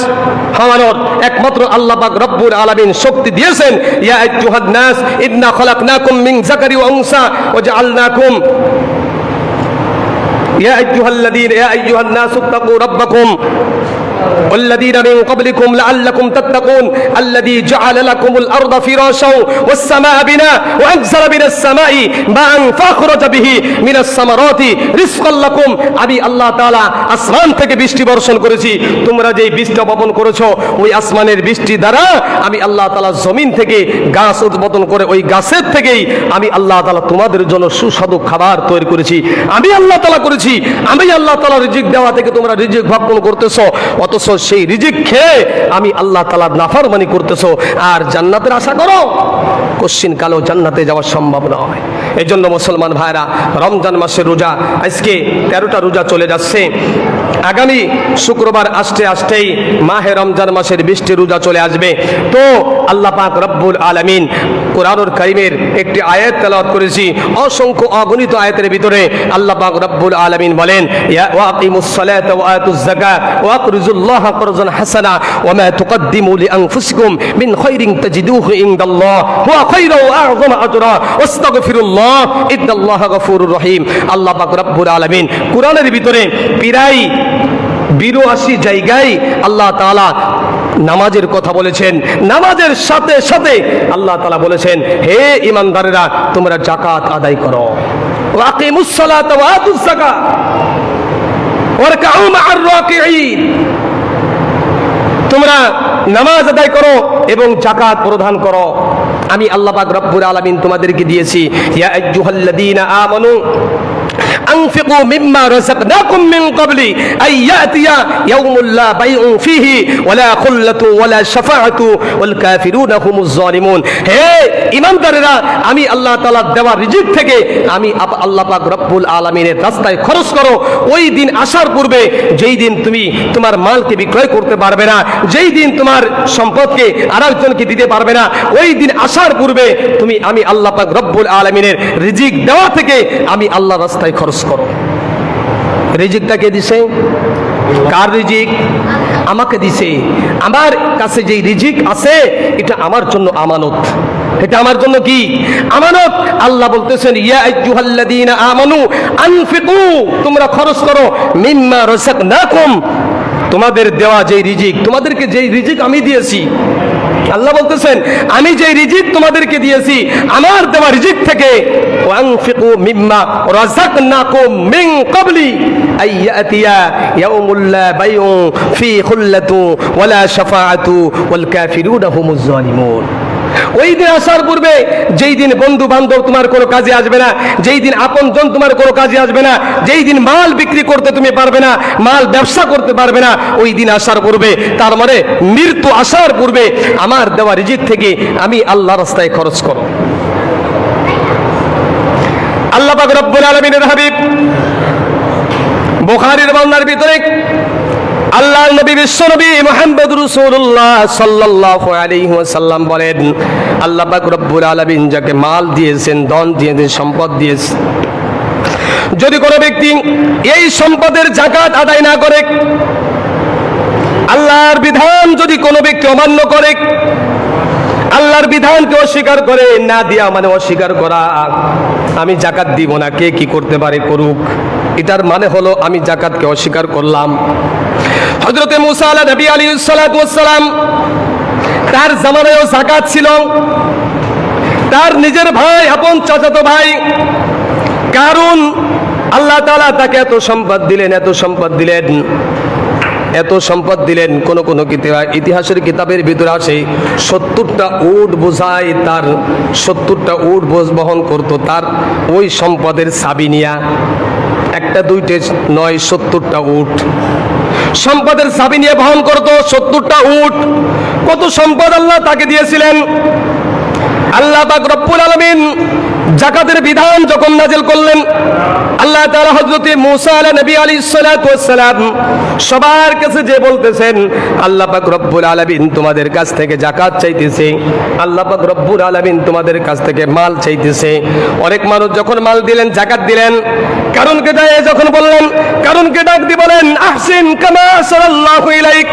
হওয়ানোর। একমাত্র আল্লাহ পাক রব্বুল আলামিন শক্তি দিয়েছেন। ইয়া আইয়ুহান নাস ইন্না খলাকনাকুম মিন যাকারি ওয়া উনসা ওয়া জাআলনাকুম ইয়া আইয়ুহান নাস ইত্তাকু রাব্বাকুম والذين من قبلكم لعلكم تتقون الذي جعل لكم الأرض فراشا والسماء بناء وأنزل من السماء ماء فأخرج به من الثمرات رزقا لكم। আমি আল্লাহ তাআলা আসমান থেকে বৃষ্টি বর্ষণ করেছি। তোমরা যে বীজটা বপন করেছো ওই আসমানের বৃষ্টি দ্বারা আমি আল্লাহ তাআলা জমিন থেকে গাছ উৎপাদন করে ওই গাছের থেকেই আমি আল্লাহ তাআলা তোমাদের জন্য সুস্বাদু খাবার তৈরি করেছি। আমি আল্লাহ তাআলা করেছি। আমি আল্লাহ তাআলা রিজিক দেওয়া থেকে তোমরা রিজিক ভক্ষণ করতেছো, অথচ সেই রিজিক খেয়ে আমি আল্লাহ তাআলার নাফরমানি করতেছো আর জান্নাতের আশা করো। কোশ্চিন কালেও জান্নাতে যাওয়া সম্ভব নয়। এই জন্য মুসলমান ভাইরা, রমজান মাসের রোজা, আজকে 13টা রোজা চলে যাচ্ছে। আগামী শুক্রবার আসতেই মাহে রমজান মাসের 20টি রোজা চলে আসবে। তো আল্লাহ পাক রব্বুল আলামিন কোরআনুল কারীমের একটি আয়াত তেলাওয়াত করেছি, অসংখ্য অগণিত আয়াতের ভিতরে আল্লাহ পাক রব্বুল আলামিন বলেন, ইয়া ওয়াকিমুস সালাতা ওয়া আতুজ যাকাত ওয়া আকরিজুল্লাহ করজান হাসানা ওয়া মা তুকদ্দিমু লিআনফুসিকুম মিন খায়রিন তাজিদুহু ইনদাল্লাহ হুয়া খায়রুন ওয়া আযমা আজরা ওয়াস্তাগফিরুল্লাহ ইন্নাল্লাহা গফুরুর রহিম। আল্লাহ পাক রব্বুল আলামিন কোরআনের ভিতরে প্রায় 82 জায়গায় আল্লাহ তাআলা নামাজের কথা বলেছেন। নামাজের সাথে সাথে আল্লাহ তাআলা বলেছেন, হে ঈমানদারেরা তোমরা যাকাত আদায় করো। ওয়াকিমুস সালাতা ওয়া আতুজ যাকাত ওয়ারকাউ মা'আর রাকিঈন। তোমরা নামাজ আদায় করো এবং যাকাত প্রদান করো। আমি আল্লাহ পাক রব্বুল আলামিন তোমাদেরকে দিয়েছি, ইয়া আইয়ুহাল্লাযীনা আমানু আনফিকু মিম্মা রাযাকনাকুম মিন ক্বাবলি আন ইয়াতিয়া ইয়াউমুল লা বাইউন ফীহি ওয়ালা খুল্লাতু ওয়ালা শাফাআতু ওয়াল কাফিরুনা হুমুজ জালিমুন। হে ঈমানদারেরা, আমি আল্লাহ তাআলার দেওয়া রিজিক থেকে আমি আল্লাহ পাক রব্বুল আলামিনের রাস্তায় খরচ করো। ওই দিন আসার পূর্বে, যেই দিন তুমি তোমার মালকে বিক্রয় করতে পারবে না, যেই দিন তোমার সম্পদকে আরেকজনকে দিতে পারবে না, ওই দিন আসার পূর্বে তুমি আমি আল্লাহ পাক রব্বুল আলামিনের রিজিক দেওয়া থেকে আমি আল্লাহর রাস্তায় খরচ করো। রিজিকটা কে দিছে? কার রিজিক? আমাকে দিছে। আমার কাছে যেই রিজিক আছে এটা আমার জন্য আমানত। এটা আমার জন্য কি? আমানত। আল্লাহ বলতেছেন, ইয়া আইয়ুহাল্লাযীনা আমানু আনফিকু, তোমরা খরচ করো, মিম্মা রাযাকনাকুম, তোমাদের দেওয়া যেই রিজিক, তোমাদেরকে যেই রিজিক আমি দিয়েছি, আল্লাহ বলতেছেন আমি যেই রিজিক তোমাদেরকে দিয়েছি আমার দেওয়া রিজিক থেকে, ওয়ানফিকু মিম্মা রাযাকনাকুম মিন ক্বাবলি আইয়াতিয়া ইয়াউমুল লা বাইউন ফি খুল্লাতু ওয়ালা শাফাআতু ওয়াল কাফিরুনা হুমুজ জালিমুন। ওই দিন আসার পূর্বে, যেই দিন বন্ধু বান্ধব তোমার কোনো কাজে আসবে না, যেই দিন আপনজন তোমার কোনো কাজে আসবে না, যেই দিন মাল বিক্রি করতে তুমি পারবে না, মাল ব্যবসা করতে পারবে না, ওই দিন আসার পূর্বে, তার মানে মৃত্যু আসার পূর্বে আমার দেওয়া রিজিক থেকে আমি আল্লাহ রাস্তায় খরচ করো। আল্লাহ পাক রব্বুল আলামিনের হাবিব বুখারীর বর্ণনার ভিতরে আল্লাহর নবী বিশ্বনবী মুহাম্মদ রাসূলুল্লাহ সাল্লাল্লাহু আলাইহি ওয়াসাল্লাম বলেন, আল্লাহ পাক রব্বুল আলামিন যাকে মাল দিয়েছেন, ধন দিয়েছেন, সম্পদ দিয়েছেন, যদি কোনো ব্যক্তি এই সম্পদের যাকাত আদায় না করে, আল্লাহর বিধান যদি কোনো ব্যক্তি অমান্য করে, আল্লাহর বিধানকে অস্বীকার করে, না দিয়া মানে অস্বীকার করা, আমি যাকাত দিব না, কে কি করতে পারে করুক, এটার মানে হলো আমি যাকাতকে অস্বীকার করলাম। হযরতে মুসা নবী আলাইহিস সালাতু ওয়াস সালাম, তার জামানায়ও যাকাত ছিল। তার নিজের ভাই, আপন চাচাতো ভাই কারুন, আল্লাহ তাআলা তাকে এত সম্পদ দিলেন, এত সম্পদ দিলেন, এত সম্পদ দিলেন, কোন কোন ইতিহাসের কিতাবের ভিতরে আসে 70টা উট বোঝায়, তার 70টা উট বহন করত তার ওই সম্পদের চাবি নিয়া, একটা দুইটে নয় 70টা উট সম্পদের চাবি নিয়ে বহন করত, 70টা উট। কত সম্পদ আল্লাহ তাকে দিয়েছিলেন। আল্লাহ পাক রব্বুল আলামিন যাকাতের বিধান যখন নাযিল করলেন, আল্লাহ তাআলা হযরত মুসা নবী আলাইহিস সালাতু ওয়াস সালাম সবার কাছে যে বলতেছেন, আল্লাহ পাক রব্বুল আলামিন তোমাদের কাছ থেকে যাকাত চাইতেছে, আল্লাহ পাক রব্বুল আলামিন তোমাদের কাছ থেকে মাল চাইতেছে। অনেক মানুষ যখন মাল দিলেন, যাকাত দিলেন, কারণকে দায়ে যখন বললেন, কারণকে ডাক দিয়ে বলেন, আহসিন কামা আহসানাল্লাহু ইলাইক,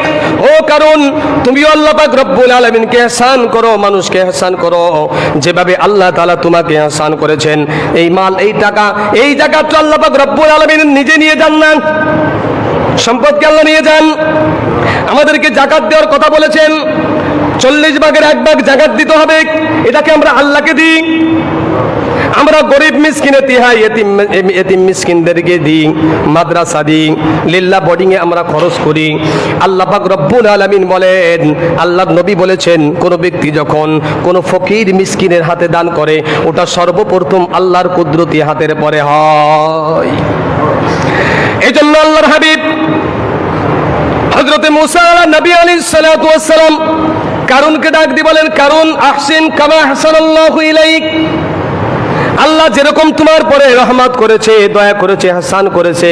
ও কারণ তুমিও আল্লাহ পাক রব্বুল আলামিনকে ইহসান করো, মানুষকে ইহসান করো যেভাবে আল্লাহ তাআলা তোমাকে ইহসান করেছেন। এই মাল, এই টাকা, এই যাকাত আল্লাহ পাক রব্বুল আলামিন নিজে নিয়ে যান না, সম্পদকে আল্লাহ নিয়ে যান। আমাদেরকে যাকাত দেওয়ার কথা বলেছেন, 40 ভাগের 1 ভাগ যাকাত দিতে হবে, এটাকে আমরা আল্লাহকে দিই। আমরা গরিব মিসকিনে তিহা এতিম মিসকিনদেরকে দিই, মাদ্রাসা দিই, লিল্লাহ বোর্ডিং এ আমরা খরচ করি। আল্লাহ পাক রব্বুল আলামিন বলেন, আল্লাহর নবী বলেছেন, কোন ব্যক্তি যখন কোন ফকির মিসকিনের হাতে দান করে, ওটা সর্বপ্রথম আল্লাহর কুদরতি হাতের পরে হয়। এই জন্য আল্লাহর হাবিব হযরতে মুসা নবী আলাইহিস সালাতু ওয়াস সালাম কারুনকে ডাক দিয়ে বলেন, কারুন আহসিন কামা আহসানাল্লাহু ইলাইক, আল্লাহ যেরকম তোমার পরে রহমত করেছে, দয়া করেছে, ইহসান করেছে,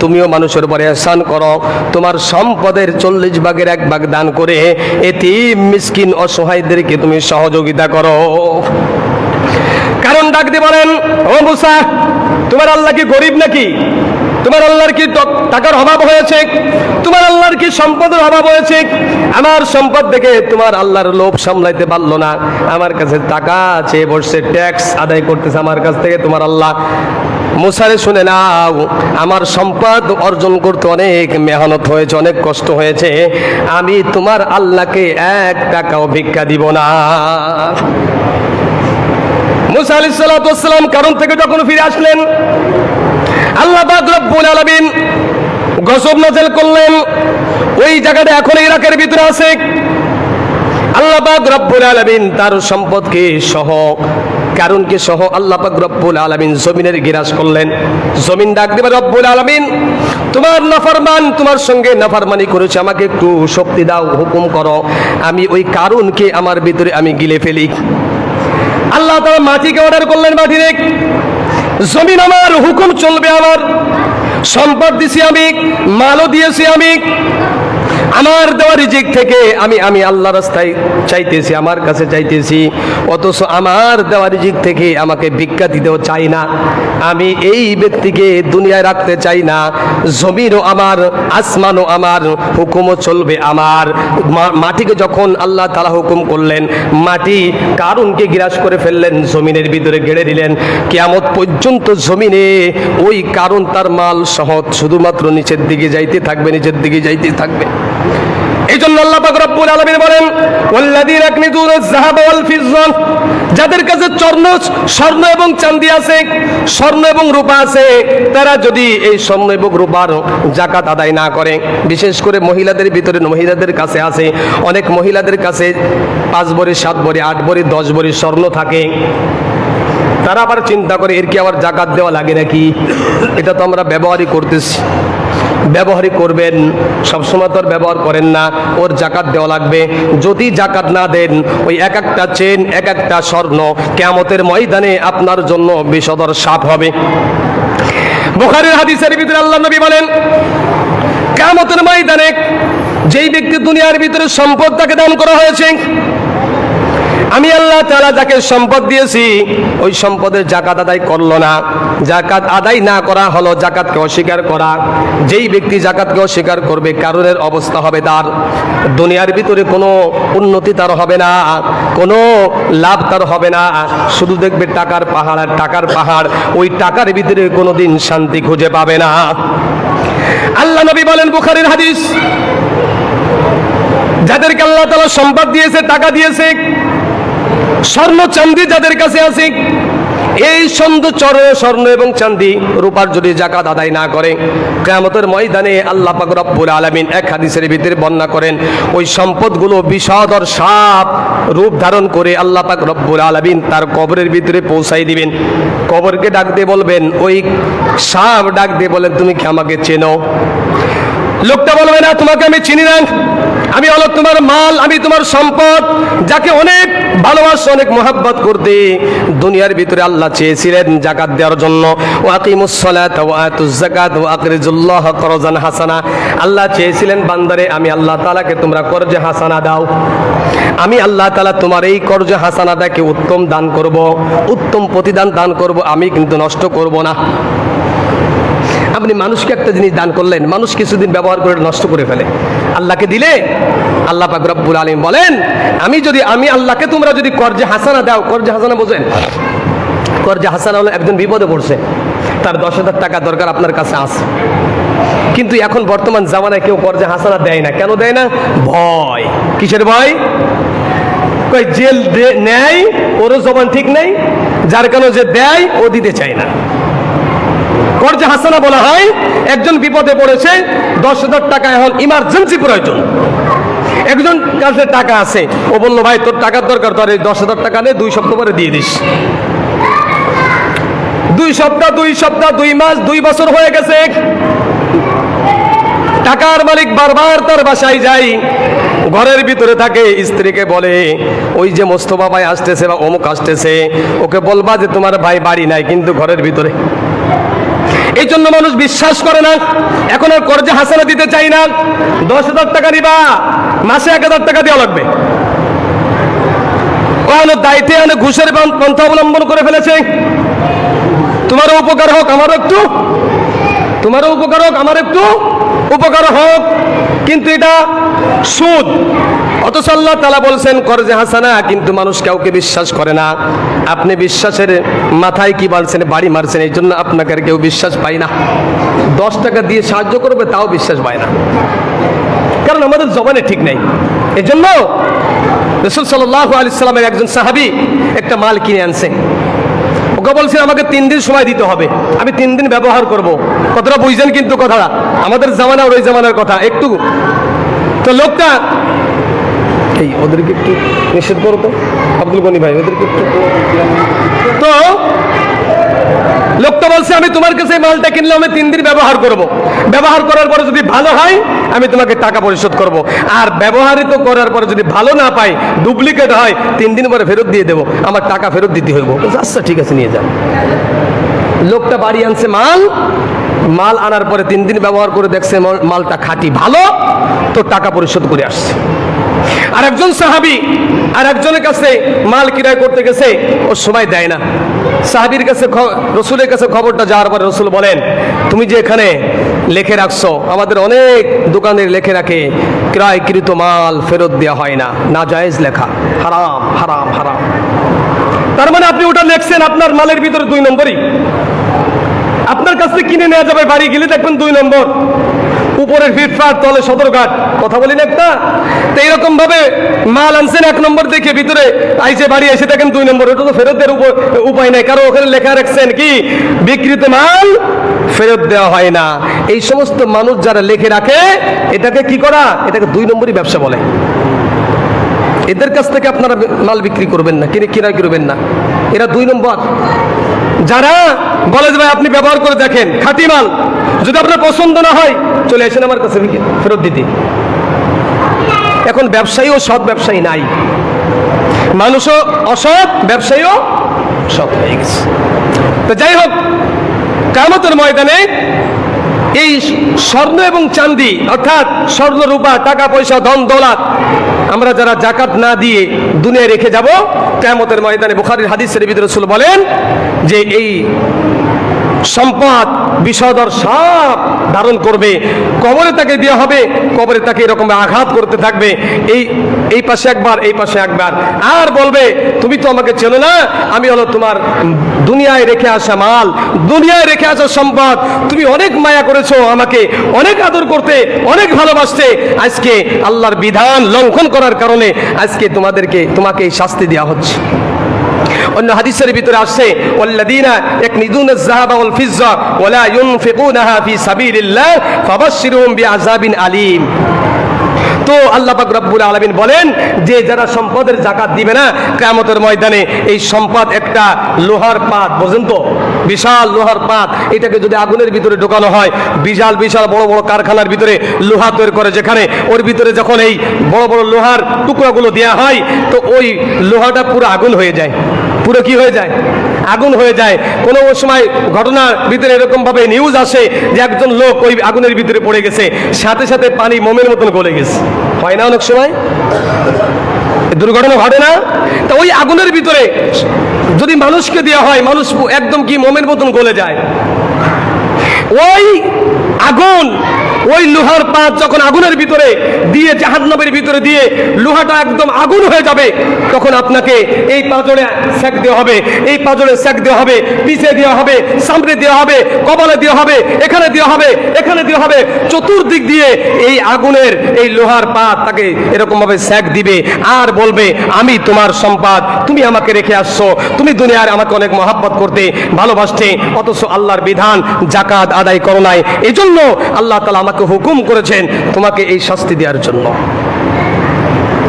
তুমিও মানুষের পরে ইহসান করো। তোমার সম্পদের 40 ভাগের 1 ভাগ দান করে এতিম মিসকিন অসহায়দেরকে তুমি সহযোগিতা করো। কারণ ডাক দিয়ে বলেন, ও মুসা, তোমার আল্লাহ কি গরিব নাকি? তোমার আল্লাহর কি টাকার অভাব হয়েছে? তোমার আল্লাহর কি সম্পদের অভাব হয়েছে? আমার সম্পদ দেখে তোমার আল্লাহর লোভ সামলাইতে পারলো না, আমার কাছে টাকা আছে, বসে ট্যাক্স আদায় করতেছে আমার কাছ থেকে তোমার আল্লাহ। মুসারে শুনে নাও, আমার সম্পদ অর্জন করতে অনেক মেহনত হয়েছে, অনেক কষ্ট হয়েছে, আমি তোমার আল্লাহকে 1 টাকাও ভিক্ষা দিব না। মুসা আলাইহিস সালাতু ওয়াস সালাম কারণ থেকে যখন ফিরে আসলেন, আল্লাহ পাক রব্বুল আলামিন গজব নাযিল করলেন। ওই জায়গাটা এখন ইরাকের ভিতরে আছে। আল্লাহ পাক রব্বুল আলামিন তার সম্পদকে সহ, কারণকে সহ আল্লাহ পাক রব্বুল আলামিন জমিনের গিরাস করলেন। জমিন ডাক দিবে, রব্বুল আলামিন তোমার নাফরমান, তোমার সঙ্গে নাফরমানি করেছে, আমাকে একটু শক্তি দাও, হুকুম করো, আমি ওই কারণকে আমার ভিতরে আমি গিলে ফেলি। আল্লাহ তাআলা মাটিকে অর্ডার করলেন, মাটি রে, জমিন আমার, হুকুম চলবে আমার, সম্পদ দিছি আমি, মালও দিয়েছি আমি, আমার দেওয়া রিজিক থেকে আমি আল্লাহ রাস্তায় চাইতেছি, আমার কাছে চাইতেছি, অথচ আমার দেওয়া রিজিক থেকে আমাকে ভিক্ষা দিতেও চাই না। আমি এই ব্যক্তিকে দুনিয়ায় রাখতে চাই না। জমিনও আমার, আসমানও আমার, হুকুমও চলবে আমার। মাটিকে যখন আল্লাহ তাআলা হুকুম করলেন, মাটি কারুনকে গ্রাস করে ফেললেন, জমিনের ভিতরে গেড়ে দিলেন। কিয়ামত পর্যন্ত জমিনে ওই কারুন তার মাল সহ শুধুমাত্র নিচের দিকে যাইতে থাকবে, নিচের দিকে যাইতে থাকবে। এই জন্য আল্লাহ পাক রব্বুল আলামিন বলেন, ওয়াল্লাযীনা ইয়াকনিজুনা আয-যাহাবা ওয়াল ফিজ্জা, যাদের কাছে স্বর্ণ এবং চাঁদি আছে, স্বর্ণ এবং রূপা আছে, তারা যদি এই স্বর্ণ এবং রূপার যাকাত আদায় না করে, বিশেষ করে মহিলাদের ভিতরে, মহিলাদের কাছে আছে, অনেক মহিলাদের কাছে 5 ভরি 7 ভরি 8 ভরি 10 ভরি স্বর্ণ থাকে। তারা আবার চিন্তা করে এর কি আবার যাকাত দেওয়া লাগে নাকি? এটা তো আমরা ব্যবহারই করতেছি। ব্যবহারই করবেন, সবসময় তো আর ব্যবহার করেন না, ওর যাকাত দেওয়া লাগবে। যদি যাকাত না দেন, ওই এক একটা চেন, এক একটা স্বর্ণ কিয়ামতের ময়দানে আপনার জন্য বিষধর সাপ হবে। বুখারীর হাদিসের ভিতরে আল্লাহ নবী বলেন, কিয়ামতের ময়দানে যেই ব্যক্তি দুনিয়ার ভিতরে সম্পদ তাকে দান করা হয়েছে, আমি আল্লাহ তাআলা যাকে সম্পদ দিয়েছি ওই সম্পদের যাকাত আদায় করলো না, যাকাত আদায় না করা হলো যাকাতকে অস্বীকার করা। যেই ব্যক্তি যাকাতকে অস্বীকার করবে, কারণের অবস্থা হবে তার দুনিয়ার ভিতরে কোনো উন্নতি তার হবে না, কোনো লাভ তার হবে না। শুধু দেখবে টাকার পাহাড় আর টাকার পাহাড়, ওই টাকার ভিতরে কোনোদিন শান্তি খুঁজে পাবে না। আল্লাহ নবী বলেন, বুখারীর হাদিস, যাদেরকে আল্লাহ তাআলা সম্পদ দিয়েছে, টাকা দিয়েছে, স্বর্ণ চাঁদি যাদের কাছে আছে, এই স্বর্ণ এবং চাঁদি রূপার যদি যাকাত আদায় না করে, কিয়ামতের ময়দানে আল্লাহ পাক রব্বুল আলামিন এক হাদিসের ভিতরে বর্ণনা করেন, ওই সম্পদগুলো বিষধর সাপ রূপ ধারণ করে আল্লাহ পাক রব্বুল আলামিন তার কবরের ভিতরে পৌঁছাই দিবেন। কবরকে ডাক দিয়ে বলবেন, ওই সাপ ডাক দিয়ে বলেন, তুমি কি আমাকে চেনো? লোকটা বলবে, না, তোমাকে আমি চিনি না, আমি হলো তোমার মাল, আমি তোমার সম্পদ, যাকে অনেক ভালোবাসা, অনেক মহব্বত করতে দুনিয়ার ভিতরে আল্লাহ চেয়েছিলেন যাকাত দেওয়ার জন্য। ওয়াকিমুস সালাতা ওয়া আতুজ যাকাত ওয়া আকরিজুল্লাহ করজান হাসানা, আল্লাহ চেয়েছিলেন বান্দারে আমি আল্লাহ তাআলাকে তোমরা করজে হাসানা দাও, আমি আল্লাহ তাআলা তোমার এই করজে হাসানাটাকে উত্তম দান করব, উত্তম প্রতিদান দান করব, আমি কিন্তু নষ্ট করব না। আপনি মানুষকে একটা জিনিস দান করলেন, মানুষ কিছুদিন ব্যবহার করে নষ্ট করে ফেলে। আল্লাহকে দিলে আল্লাহ পাক রব্বুল আলামিন বলেন, আমি আল্লাহকে তোমরা যদি করজে হাসানা দাও, করজে হাসানা বোঝেন? করজে হাসানা হলো একজন বিপদে পড়ছে, তার 10,000 টাকা দরকার, আপনার কাছে আছে, কিন্তু এখন বর্তমান জামানায় কেউ করজে হাসানা দেয় না। কেন দেয় না? ভয়। কিসের ভয়? কই জেল নেয়, ওরও জবান ঠিক নেই, যার কারণে যে দেয় ও দিতে চায় না। করজে হাসানা বলা হয়, একজন বিপদে পড়েছে, 10,000 টাকা এখন ইমার্জেন্সি প্রয়োজন, একজন কাছে টাকা আছে, ও বললো, ভাই তোর টাকার দরকার, তোর এই 10,000 টাকা নে, 2 সপ্তাহ পরে দিয়ে দিস। 2 সপ্তাহ 2 মাস 2 বছর হয়ে গেছে, টাকার মালিক বারবার তার বাসায় যায়, ঘরের ভিতরে থাকে, স্ত্রীকে বলে, ওই যে মোস্তফা ভাই আসতেছে বা অমুক আসতেছে, ওকে বলবা যে তোমার ভাই বাড়ি নাই, কিন্তু ঘরের ভিতরে। এই জন্য মানুষ বিশ্বাস করে না, এখন আর করজে হাসানা দিতে চাই না। 10,000 টাকা নিবা, মাসে 1,000 টাকা দেওয়া লাগবে। ওখানে দায়িত্বে ঘুষের পন্থা অবলম্বন করে ফেলেছে। তোমারও উপকার হোক, আমারও একটু, তোমারও উপকার হোক, আমার একটু উপকার হোক, কিন্তু এটা সুদ। অথচ আল্লাহ তাআলা বলছেন করজে হাসানা, কিন্তু মানুষ কাউকে বিশ্বাস করে না। আপনি বিশ্বাসের মাথায় কি বলছেন, বাড়ি মারছেন, এই জন্য আপনাকে আর কেউ বিশ্বাস পায় না। 10 টাকা দিয়ে সাহায্য করবে, তাও বিশ্বাস পায় না, কারণ আমাদের জবানে ঠিক নেই। এই জন্য রাসূল সাল্লাল্লাহু আলাইহি সাল্লামের একজন সাহাবী একটা মাল কিনে আনছে, ওকে বলছে আমাকে 3 দিন সময় দিতে হবে, আমি 3 দিন ব্যবহার করব। কতটা বুঝছেন কিন্তু কথাটা? আমাদের জামানা আর ওই জামানার কথা একটু। তো লোকটা, এই ওদেরকে একটু নিষেধ করো তো, আব্দুল গনি ভাই, ওদেরকে একটু। তো লোকটা বলছে, আমি তোমার কাছে মালটা কিনলে আমি 3 দিন ব্যবহার করব, ব্যবহার করার পরে যদি ভালো হয় আমি তোমাকে টাকা পরিশোধ করব, আর ব্যবহারিত করার পরে যদি ভালো না পাই, ডুপ্লিকেট হয়, 3 দিন পরে ফেরত দিয়ে দেবো, আমার টাকা ফেরত দিতে হইব। আচ্ছা ঠিক আছে, নিয়ে যান। লোকটা বাড়ি আনছে মাল, মাল আনার পরে 3 দিন ব্যবহার করে দেখছে মালটা খাঁটি ভালো, তো টাকা পরিশোধ করে আসছে। আর একজন সাহাবী আর একজনের কাছে মাল ক্রয় করতে গেছে, ও সময় দেয় না। সাহাবীর কাছে রসুলের কাছে খবরটা যাওয়ার পরে রসুল বলেন, তুমি যে এখানে লিখে রাখছো, আমাদের অনেক দোকানের লিখে রাখে ক্রয়কৃত মাল ফেরত দেওয়া হয় না, নাজায়েজ লেখা, হারাম হারাম হারাম। তার মানে আপনি ওটা লিখছেন আপনার মালের ভিতরে 2 নম্বরই। আপনার কাছ থেকে কিনে নেওয়া যাবে, বাড়ি গেলে দেখবেন 2 নম্বর, উপরের ফিটফাট, তলে সদরঘাট, কথা বলি না একটা। তো এইরকম ভাবে মাল আনছেন 1 নম্বর দেখে, ভিতরে আইসে বাড়ি এসে দেখেন 2 নম্বর, ওটা তো ফেরত দেওয়ার উপায় নাই, কারণ ওখানে লেখা রাখছেন কি বিক্রিত মাল ফেরত দেওয়া হয় না। এই সমস্ত মানুষ যারা লিখে রাখে, এটাকে কি করা, এটাকে 2 নম্বরই ব্যবসা বলে। এদের কাছ থেকে আপনারা মাল বিক্রি করবেন না, ক্রয় করবেন না, এরা 2 নম্বর। যারা বলে যে ভাই আপনি ব্যবহার করে দেখেন খাঁটি মাল, যদি আপনার পছন্দ না হয় চলে আসেন আমার কাছে ফেরত দিতে। এখন ব্যবসায়ী ও সৎ ব্যবসায়ী নাই, মানুষও অসৎ, ব্যবসায়ীও সৎ হয়ে গেছে। তো যাই হোক, কিয়ামতের ময়দানে এই স্বর্ণ এবং চাঁদি, অর্থাৎ স্বর্ণ রূপা, টাকা পয়সা, ধন দৌলত, আমরা যারা জাকাত না দিয়ে দুনিয়ায় রেখে যাব, কিয়ামতের ময়দানে বুখারীর হাদিসের ভিতরে রাসূল বলেন যে এই সম্পদ বিষধর সাপ ধারণ করবে, কবরে তাকে দেওয়া হবে, কবরে তাকে এরকম আঘাত করতে থাকবে, এই পাশে একবার, এই পাশে একবার, আর বলবে তুমি তো আমাকে চেনো না, আমি হলো তোমার দুনিয়ায় রেখে আসা মাল, দুনিয়ায় রেখে আসা সম্পদ, তুমি অনেক মায়া করেছো, আমাকে অনেক আদর করতে, অনেক ভালোবাসতে, আজকে আল্লাহর বিধান লঙ্ঘন করার কারণে আজকে তোমাকে এই শাস্তি দেওয়া হচ্ছে। অন্য হাদিসের ভিতরে আসছে ওয়াল্লাযীনা ইয়াকনিদুনাজ যাহাবা ওয়াল ফিজ্জা ওয়া লা ইউনফিকুনাহা ফি সাবিলিল্লাহ ফাবাশশিরহুম বিআযাবিন আলীম। তো আল্লাহ পাক রব্বুল আলামিন বলেন যে যারা সম্পদের যাকাত দিবে না, কিয়ামতের ময়দানে এই সম্পদ একটা লোহার পাত, বুঝেন তো, বিশাল লোহার পাত, এটাকে যদি আগুনের ভিতরে ঢোকানো হয়, বিশাল বিশাল বড় বড় কারখানার ভিতরে লোহা তৈরি করে, যেখানে ওর ভিতরে যখন এই বড় বড় লোহার টুকরাগুলো দেওয়া হয়, তো ওই লোহাটা পুরো আগুন হয়ে যায়, পুরো কি হয়ে যায়, আগুন হয়ে যায়। কোনো সময় ঘটনার ভিতরে এরকম ভাবে নিউজ আসে যে একজন লোক ওই আগুনের ভিতরে পড়ে গেছে, সাথে সাথে পানি মোমের মতন গলে গেছে, হয় না অনেক সময় দুর্ঘটনা ঘটে না? তা ওই আগুনের ভিতরে যদি মানুষকে দেওয়া হয়, মানুষ একদম কি মোমের মতন গলে যায়। ওই আগুন, ওই লোহার পাত যখন আগুনের ভিতরে দিয়ে, জাহান্নামের ভিতরে দিয়ে লোহাটা একদম আগুন হয়ে যাবে, তখন আপনাকে এই পাজরে সেক দেওয়া হবে, এই পাজরে সেক দেওয়া হবে, পিছে দেওয়া হবে, সামনে দেওয়া হবে, কপালে দেওয়া হবে, এখানে দেওয়া হবে, এখানে দেওয়া হবে, চতুর্দিক দিয়ে এই আগুনের এই লোহার পাত তাকে এরকম ভাবে সেক দিবে, আর বলবে আমি তোমার সম্পদ, তুমি আমাকে রেখে আসছো, তুমি দুনিয়ার আমাকে অনেক মহাব্বত করতে, ভালোবাসতে, অথচ আল্লাহর বিধান জাকাত আদায় করো নাই, এই জন্য আল্লাহ তাআলা আমাকে হুকুম করেছেন তোমাকে এই শাস্তি দেওয়ার জন্য।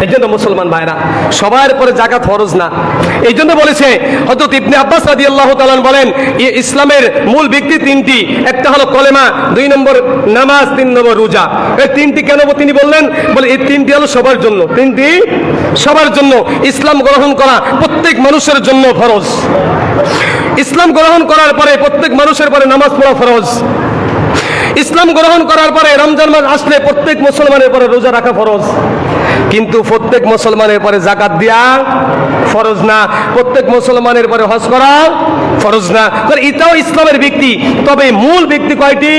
এই জন্য মুসলমান ভাইরা, সবার উপরে যাকাত ফরজ না। এই জন্য বলেছে হযরত ইবনে আব্বাস রাদিয়াল্লাহু তাআলা বলেন, ইসলামের মূল ভিত্তি 3টি, একটা হলো কলেমা, 2 নম্বর নামাজ, 3 নম্বর রোজা। এই 3টি কেন তিনি বললেন? বলে এই 3টি হলো সবার জন্য, 3টি সবার জন্য। ইসলাম গ্রহণ করা প্রত্যেক মানুষের জন্য ফরজ। ইসলাম গ্রহণ করার পরে প্রত্যেক মানুষের পরে নামাজ পড়া ফরজ। ইসলাম গ্রহণ করার পরে রমজান মাস আসলে প্রত্যেক মুসলমানের পরে রোজা রাখা ফরজ, কিন্তু প্রত্যেক মুসলমানের পরে যাকাত দেওয়া ফরজ না, প্রত্যেক মুসলমানের পরে হজ করা ফরজ না। এটাও ইসলামের ভিত্তি, তবে মূল ভিত্তি কয়টি?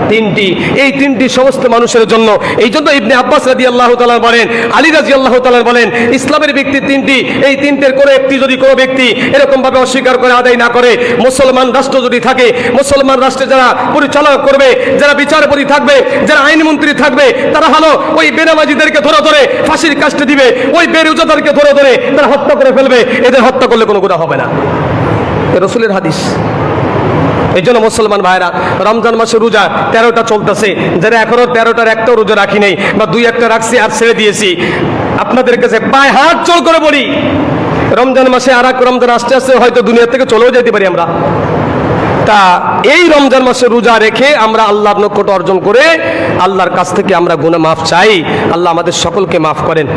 3টি। এই 3টি সমস্ত মানুষের জন্য। এই জন্য ইবনে আব্বাস রাদিয়াল্লাহু তাআলা বলেন, আলী রাদিয়াল্লাহু তাআলা বলেন, ইসলামের ভিত্তি 3টি, এই 3টির কোনো একটি যদি কোনো ব্যক্তি এরকম ভাবে অস্বীকার করে, আদায় না করে, মুসলমান রাষ্ট্র যদি থাকে, মুসলমান রাষ্ট্রে যারা পরিচালনা করবে, যারা বিচারপতি থাকবে, যারা আইনমন্ত্রী থাকবে, তারা হলো ওই বেনামাজিদেরকে ধরে ধরে ফাঁসির কাস্টে দিবে, ওই বেরোজাদারকে ধরে ধরে তারা হত্যা করে ফেলবে, এদের হত্যা করলে কোনো গুনাহ হবে না, রাসূলের হাদিস। এই জন্য মুসলমান ভাইরা, রমজান মাসে রোজা 13টা চলতেছে, যারা এখনো 13টার একটাও রোজা রাখি নাই বা 2-1টা রাখছি আর ছেড়ে দিয়েছি, আপনাদের কাছে পায়ে হাত জোড় করে বলি, রমজান মাসে আর এক রমজান আসতে আসতে হয়তো দুনিয়া থেকে চলেও যেতে পারি আমরা। তা এই রমজান মাসে রোজা রেখে আমরা আল্লাহর নৈকট্য অর্জন করে আল্লাহর কাছ থেকে আমরা গুনাহ মাফ চাই, আল্লাহ আমাদের সকলকে মাফ করেন।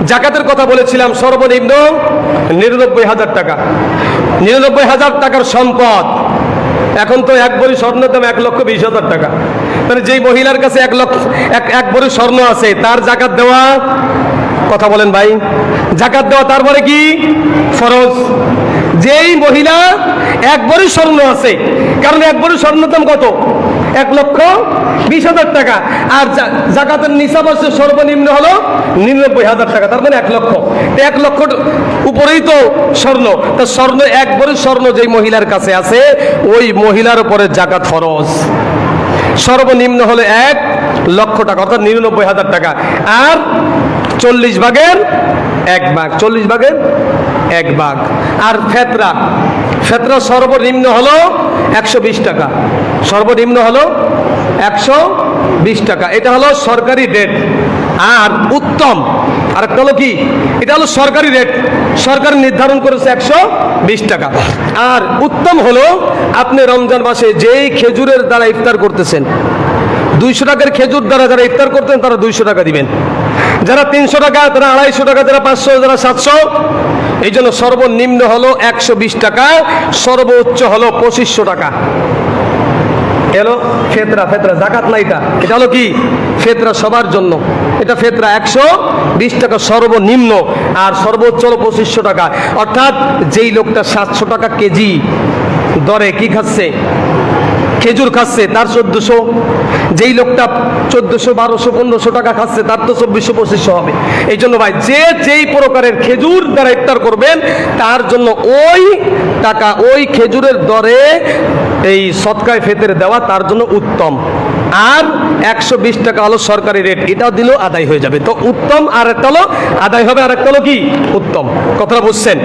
জাকাতের কথা বলেছিলাম, সর্বনিম্ন 99,000 টাকা। 99,000 টাকার সম্পদ এখন তো এক ভরি স্বর্ণের দাম 1,20,000 টাকা। মানে যেই মহিলার কাছে এক ভরি স্বর্ণ আছে তার জাকাত দেওয়া, কথা বলেন ভাই, জাকাত দেওয়া তারপরে কি ফরজ। যেই মহিলা এক ভরি স্বর্ণ আছে, কারণ এক ভরি স্বর্ণের দাম কত? 1,20,000 টাকা। আর জাকাতের নিসাব আছে সর্বনিম্ন হলো 99,000 টাকা, তার মানে 1 লক্ষ। 1 লক্ষ উপরেই তো স্বর্ণ। তা স্বর্ণ এক ভরি স্বর্ণ যেই মহিলার কাছে আছে ওই মহিলার উপরে জাকাত ফরজ। সর্বনিম্ন হলো 1 লক্ষ টাকা, অর্থাৎ 99,000 টাকা। আর 40 ভাগের 1 ভাগ, 40 ভাগের 1 ভাগ। আর ফেতরা, ফেতরা সর্বনিম্ন হলো 120 টাকা, সর্বনিম্ন হলো 120 টাকা। এটা হলো সরকারি রেট। আর উত্তম আরেকটা হলো কি, এটা হলো সরকারি রেট, সরকার নির্ধারণ করেছে 120 টাকা। আর উত্তম হলো আপনি রমজান মাসে যেই খেজুরের দ্বারা ইফতার করতেছেন, 200 টাকার খেজুর দ্বারা যারা ইফতার করতেন তারা 200 টাকা দিবেন, যারা 300 টাকা, তারা 250 টাকা, যারা 500, যারা 700। এই জন্য সর্বনিম্ন হলো 120 টাকা, সর্বোচ্চ হলো 2500 টাকা। এলো ফেতরা, ফেতরা জাকাত না, এটা হলো কি ফেতরা সবার জন্য। এটা ফেতরা 120 টাকা সর্বনিম্ন, আর সর্বোচ্চ হলো 2500 টাকা। অর্থাৎ যেই লোকটা 700 টাকা কেজি দরে কি খাচ্ছে, খেজুর খাচ্ছে, তার 1400। যেই লোকটা 1400, 1200, 1500 টাকা খাচ্ছে তার তো 2400-2500 হবে। এই জন্য ভাই যে যেই প্রকারের খেজুর দ্বারা ইফতার করবেন তার জন্য ওই টাকা, ওই খেজুরের দরে এই সদকায়ে ফেতরে দেওয়া তার জন্য উত্তম। আর 120 টাকা হলো সরকারি রেট, এটাও দিলেও আদায় হয়ে যাবে। তো উত্তম আর একটা হলো আদায় হবে, আর একটা হলো কি উত্তম। কথাটা বুঝছেন?